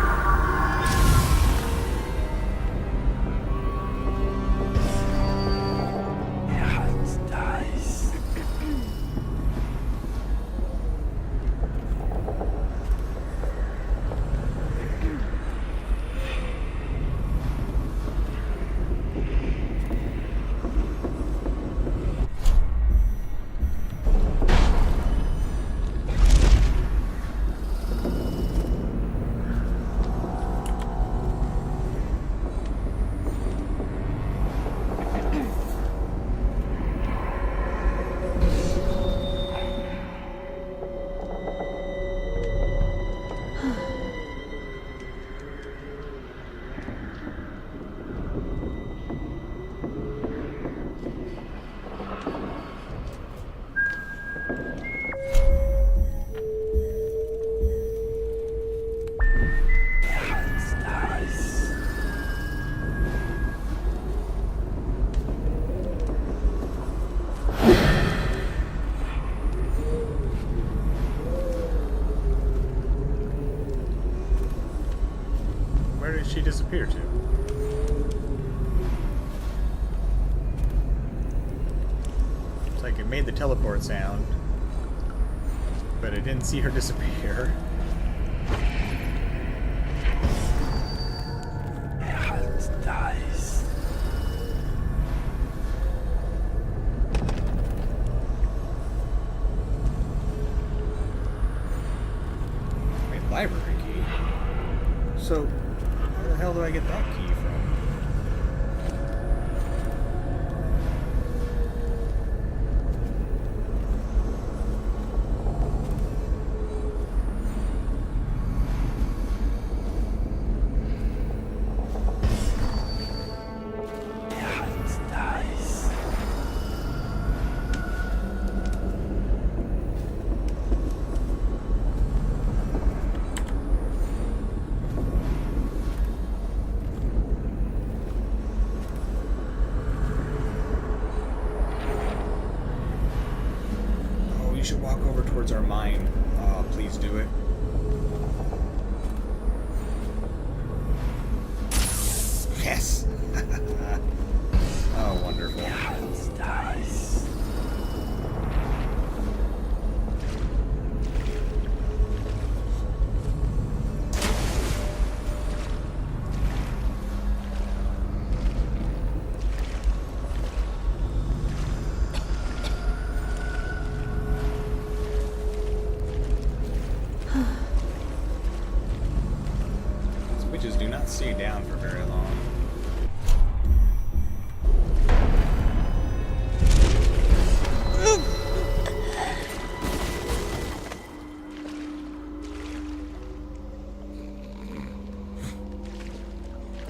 Where did she disappear to? It's like it made the teleport sound, but I didn't see her disappear. Wait, library key? So, where the hell do I get that key from? rewards are mine. Please do it. Yes! Oh, wonderful. These witches do not stay down for very long.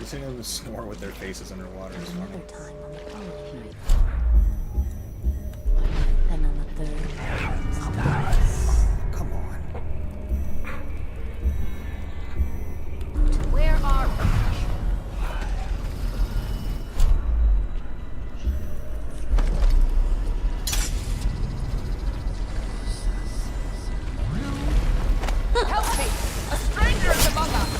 Seeing them snore with their faces underwater is funny. Another time on the following night. Then on the third. Come on. Where are we? Help me! A stranger is among us!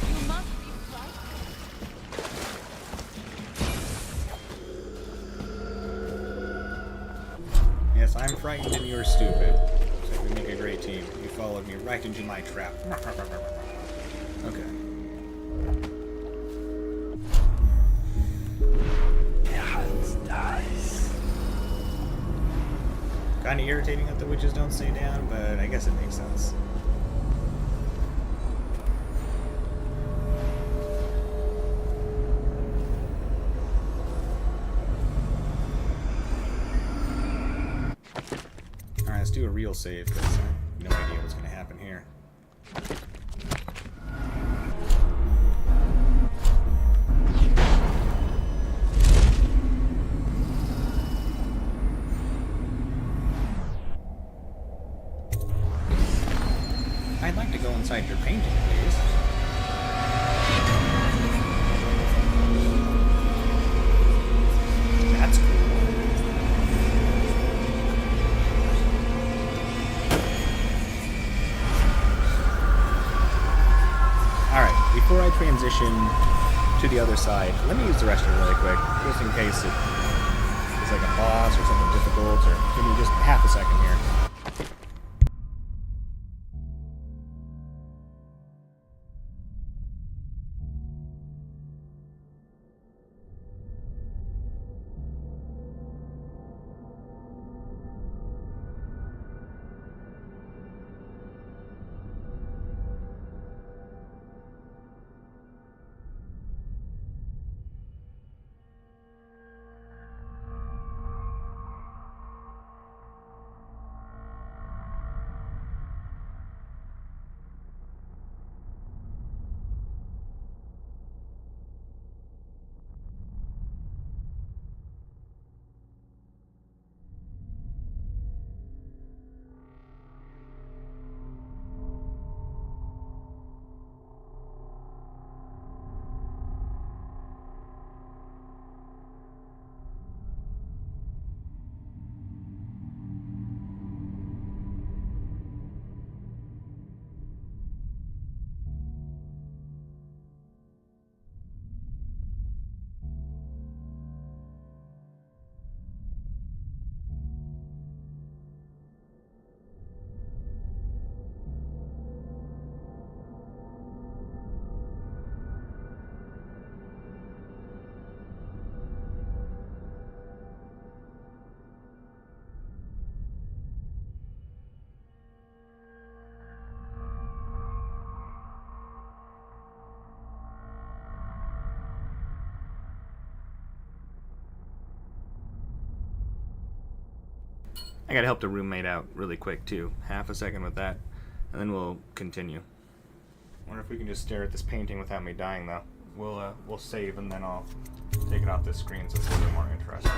You must be frightened. Yes, I'm frightened and you're stupid. So we make a great team. You followed me right into my trap. Okay. Kinda irritating that the witches don't stay down, but I guess it makes sense. Alright, let's do a real save, because I have no idea what's going to happen here. I'd like to go inside your painting, please. That's cool. Alright, before I transition to the other side, let me use the restroom really quick, just in case it's like a boss or something difficult, or give me just half a second here. I gotta help the roommate out really quick too. Half a second with that, and then we'll continue. Wonder if we can just stare at this painting without me dying, though. We'll save and then I'll take it off this screen so it's a little bit more interesting.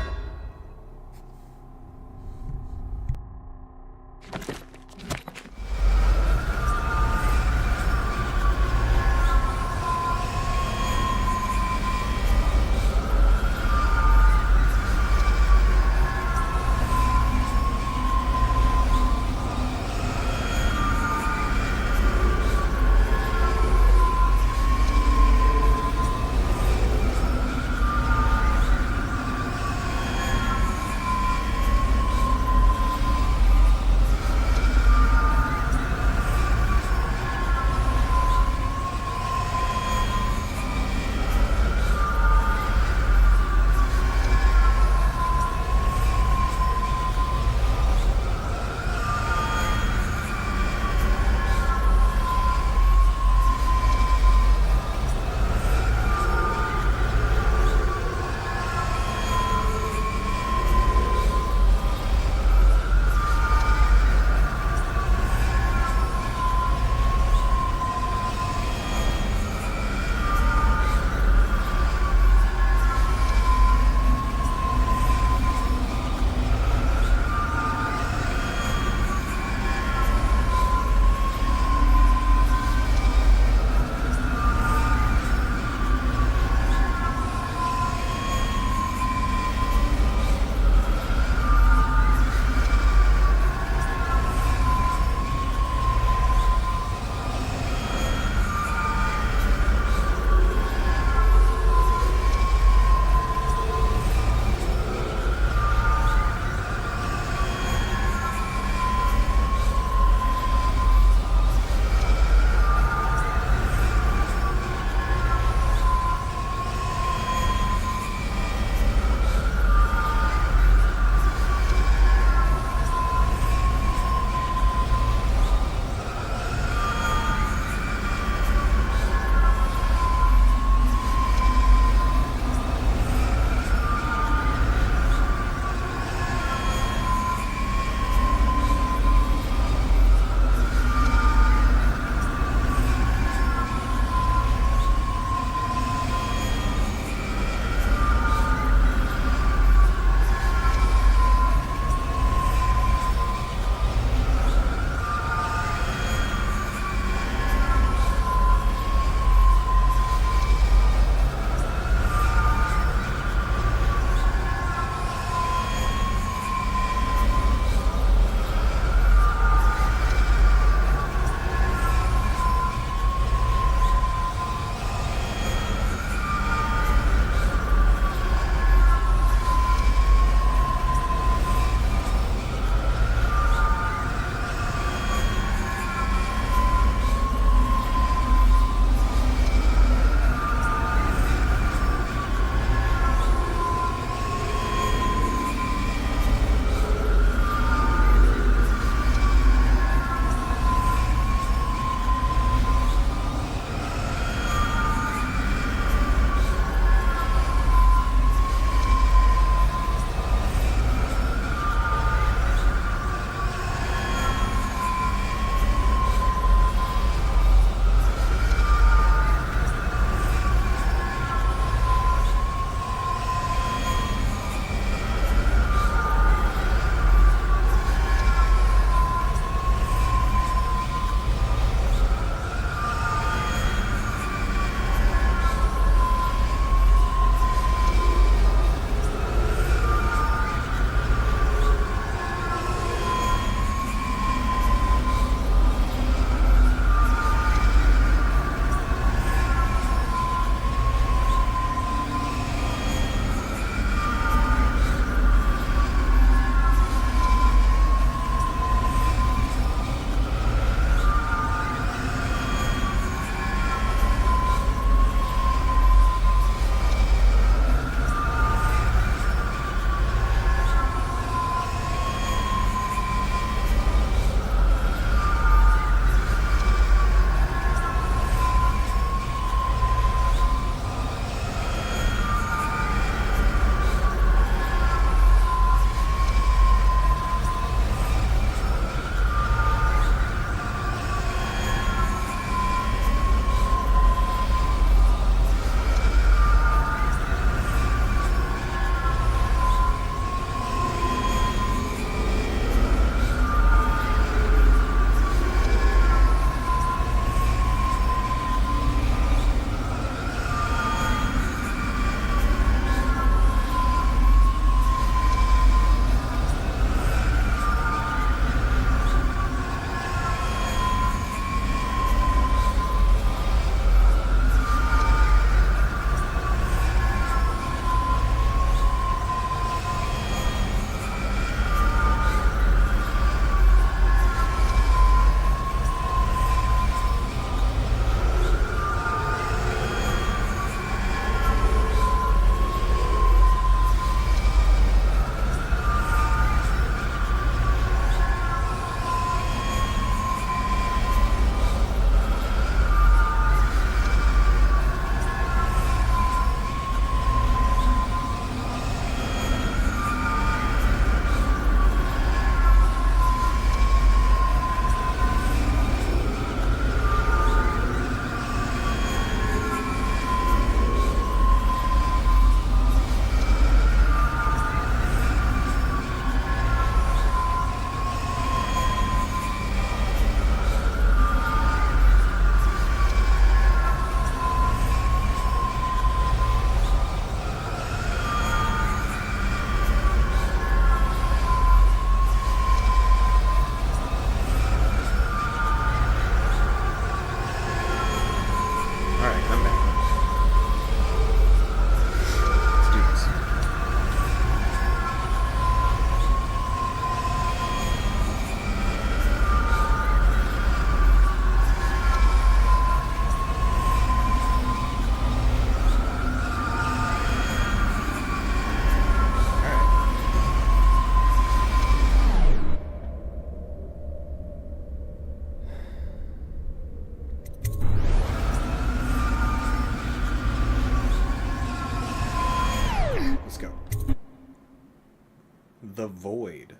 the void.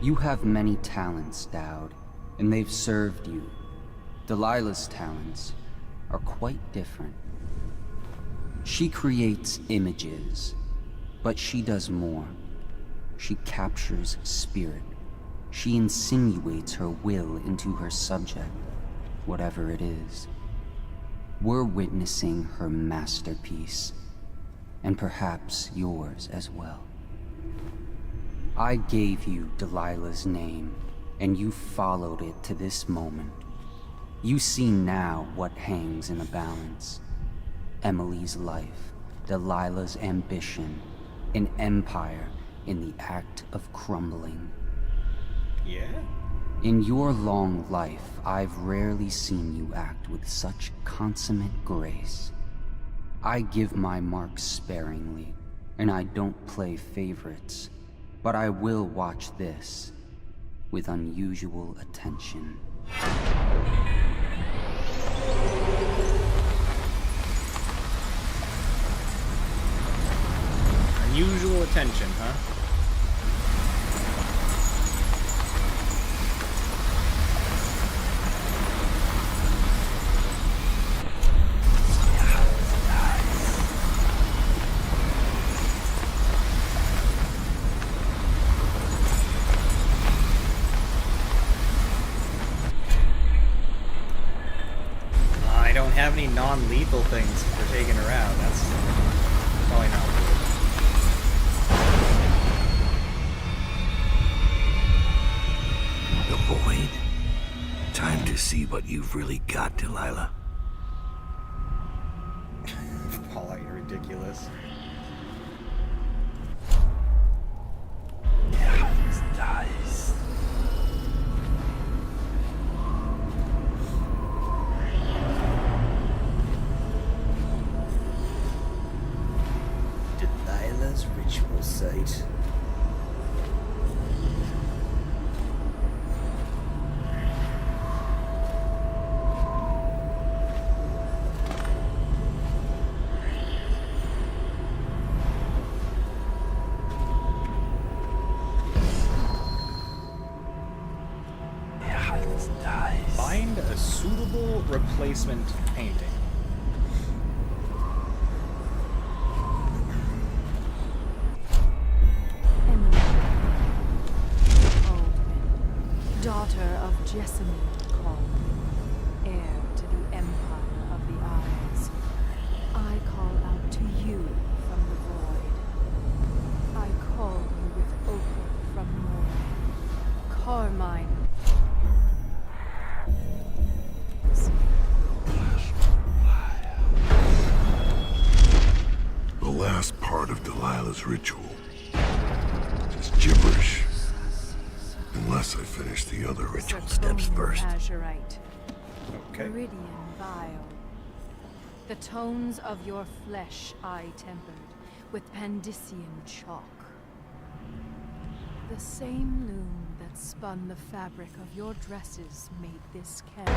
You have many talents, Dowd, and they've served you. Delilah's talents are quite different. She creates images, but she does more. She captures spirit. She insinuates her will into her subject, whatever it is. We're witnessing her masterpiece, and perhaps yours as well. I gave you Delilah's name, and you followed it to this moment. You see now what hangs in the balance. Emily's life, Delilah's ambition, an empire in the act of crumbling. Yeah? In your long life, I've rarely seen you act with such consummate grace. I give my marks sparingly, and I don't play favorites, but I will watch this with unusual attention. Unusual attention, huh? I don't have any non-lethal things for taking her out. That's probably not good. The void. Time to see what you've really got, Delilah. Paula, you're ridiculous. Dies. Delilah's ritual site. Find a suitable replacement painting. Emily, Aldrin, daughter of Jessamine Call, heir to the Empire of the Isles, I call out to you from the void. I call you with opal from morning, carmine. The last part of Delilah's ritual. Just gibberish. Unless I finish the other ritual steps first. Azurite, Okay. Meridian bile. The tones of your flesh I tempered with Pandician chalk. The same loom that spun the fabric of your dresses made this canvas.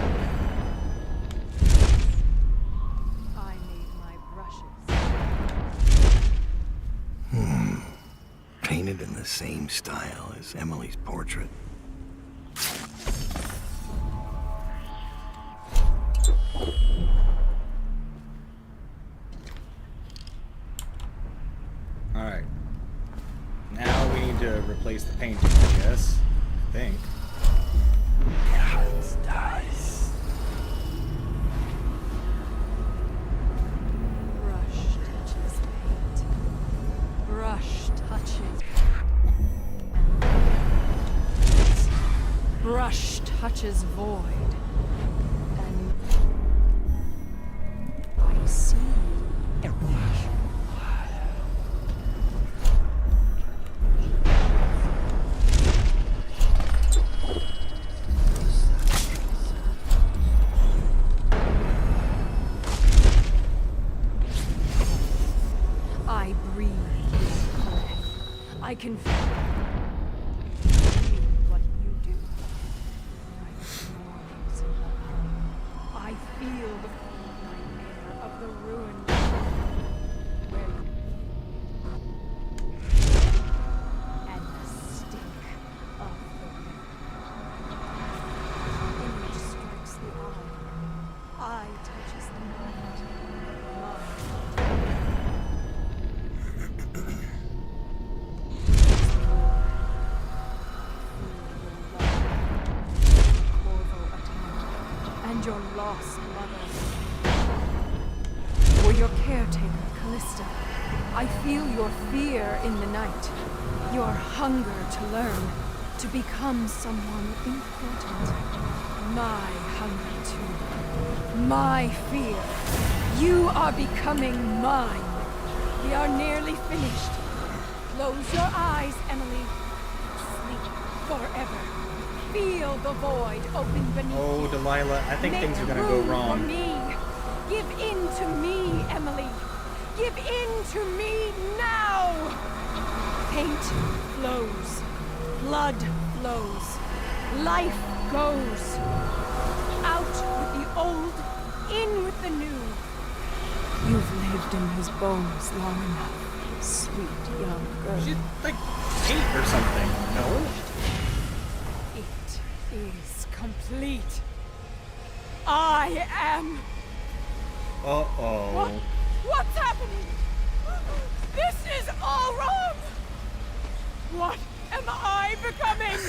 I made my brushes. Painted in the same style as Emily's portrait. Alright. Now we need to replace the painting, I guess. I think. Dies. Brush touches paint. Brush touches. Brush touches void. And I see you. I breathe this breath. I can feel what you do. Bright mornings in the I feel the cold night air. find your lost mother. For your caretaker, Callista, I feel your fear in the night. Your hunger to learn, to become someone important. My hunger too. My fear. You are becoming mine. We are nearly finished. Close your eyes, Emily. Sleep forever. Feel the void open beneath Oh, you. Delilah, I think Make things are gonna go room wrong. For me. Give in to me, Emily. Give in to me now. Paint flows. Blood flows. Life goes. Out with the old, in with the new. You've lived in his bones long enough, sweet young girl. She's like 8 or something. No? It is complete. I am... Uh-oh. What's happening? This is all wrong! What am I becoming?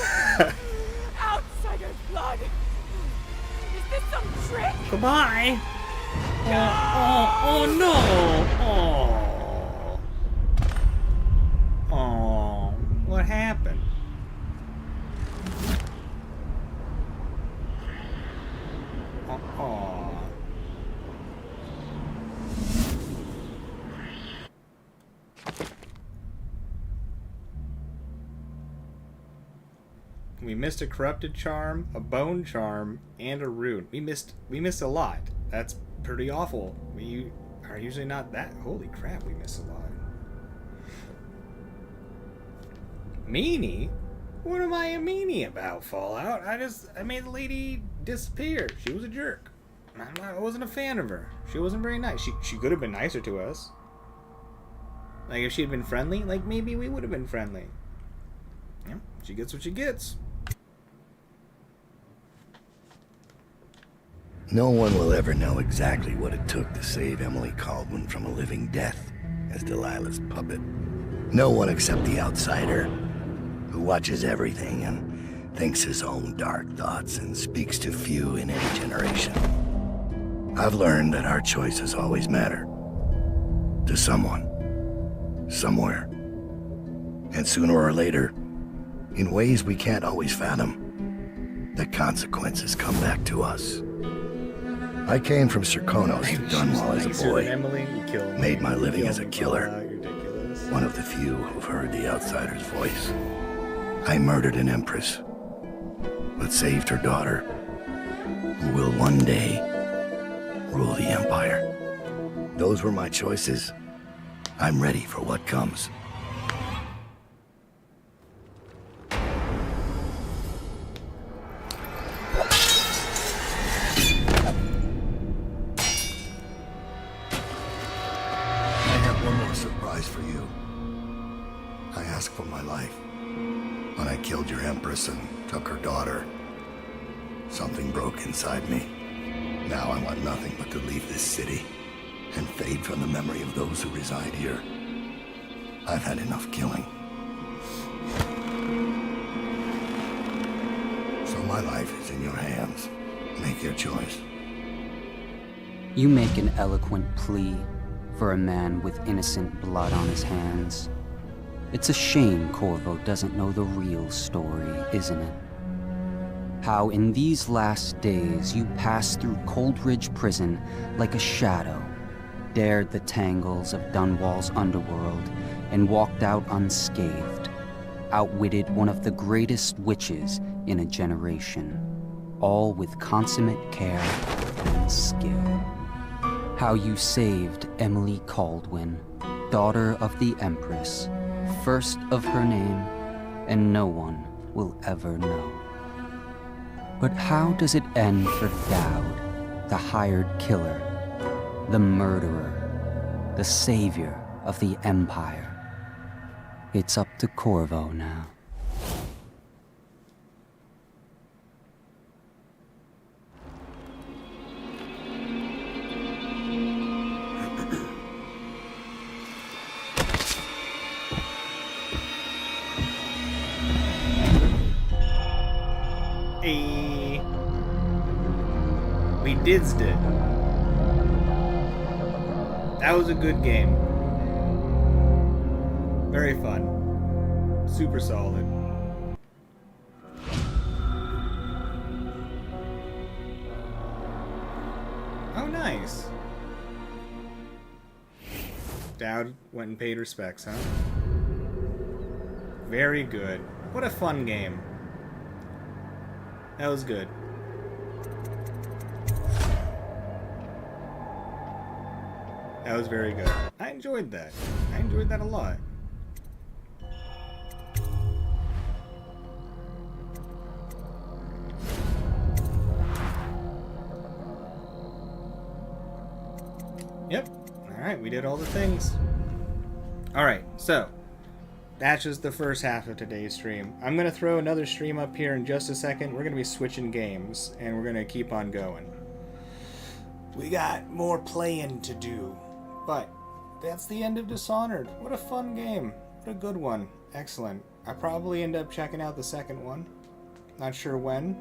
Outsider's blood! Is this some trick? Goodbye. Oh no. Oh, what happened? Oh. We missed a corrupted charm, a bone charm, and a rune. We missed a lot. That's pretty awful. We are usually not that. Holy crap, we missed a lot. Meanie? What am I a meanie about, Fallout? I made the lady disappear. She was a jerk. I wasn't a fan of her. She wasn't very nice. She could have been nicer to us. Like, if she had been friendly, like, maybe we would have been friendly. Yeah, she gets what she gets. No one will ever know exactly what it took to save Emily Caldwin from a living death as Delilah's puppet. No one except the outsider, who watches everything and thinks his own dark thoughts and speaks to few in any generation. I've learned that our choices always matter. To someone. Somewhere. And sooner or later, in ways we can't always fathom, the consequences come back to us. I came from Serkonos to Dunwall as a boy. Made my living as a killer. One of the few who've heard the outsider's voice. I murdered an empress, but saved her daughter, who will one day rule the Empire. Those were my choices. I'm ready for what comes. For you. I asked for my life. When I killed your empress and took her daughter, something broke inside me. Now I want nothing but to leave this city and fade from the memory of those who reside here. I've had enough killing. So my life is in your hands. Make your choice. You make an eloquent plea for a man with innocent blood on his hands. It's a shame Corvo doesn't know the real story, isn't it? How in these last days you passed through Coldridge Prison like a shadow, dared the tangles of Dunwall's underworld, and walked out unscathed, outwitted one of the greatest witches in a generation, all with consummate care and skill. How you saved Emily Caldwin, daughter of the Empress, first of her name, and no one will ever know. But how does it end for Dowd, the hired killer, the murderer, the savior of the Empire? It's up to Corvo now. We didsed it. That was a good game. Very fun. Super solid. Oh, nice. Dowd went and paid respects, huh? Very good. What a fun game. That was good. That was very good. I enjoyed that. I enjoyed that a lot. Yep. Alright, we did all the things. Alright, so that's just the first half of today's stream. I'm going to throw another stream up here in just a second. We're going to be switching games, and we're going to keep on going. We got more playing to do. But that's the end of Dishonored. What a fun game. What a good one. Excellent. I'll probably end up checking out the second one. Not sure when,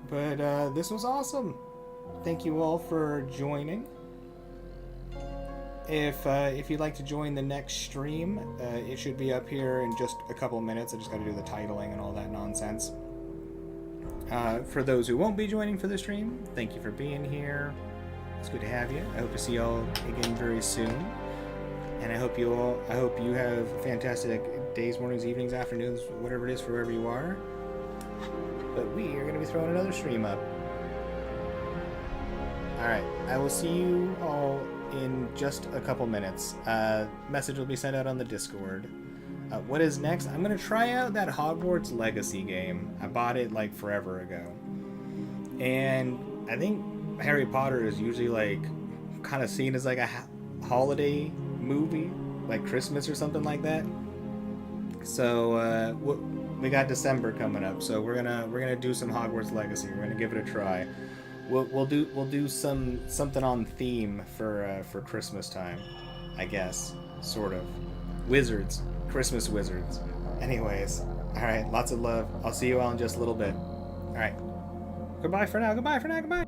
but this was awesome. Thank you all for joining. If you'd like to join the next stream, it should be up here in just a couple minutes. I just got to do the titling and all that nonsense. For those who won't be joining for the stream, thank you for being here. It's good to have you. I hope to see y'all again very soon. And I hope you have fantastic days, mornings, evenings, afternoons, whatever it is for wherever you are. But we are going to be throwing another stream up. Alright, I will see you all in just a couple minutes. Message will be sent out on the Discord. What is next? I'm going to try out that Hogwarts Legacy game. I bought it like forever ago. And I think Harry Potter is usually like kind of seen as like a holiday movie, like Christmas or something like that. So we got December coming up, so we're gonna do some Hogwarts Legacy. We're gonna give it a try. We'll do something on theme for Christmas time, I guess, sort of. Wizards, Christmas wizards. Anyways, all right, lots of love. I'll see you all in just a little bit. All right, goodbye for now. Goodbye for now. Goodbye.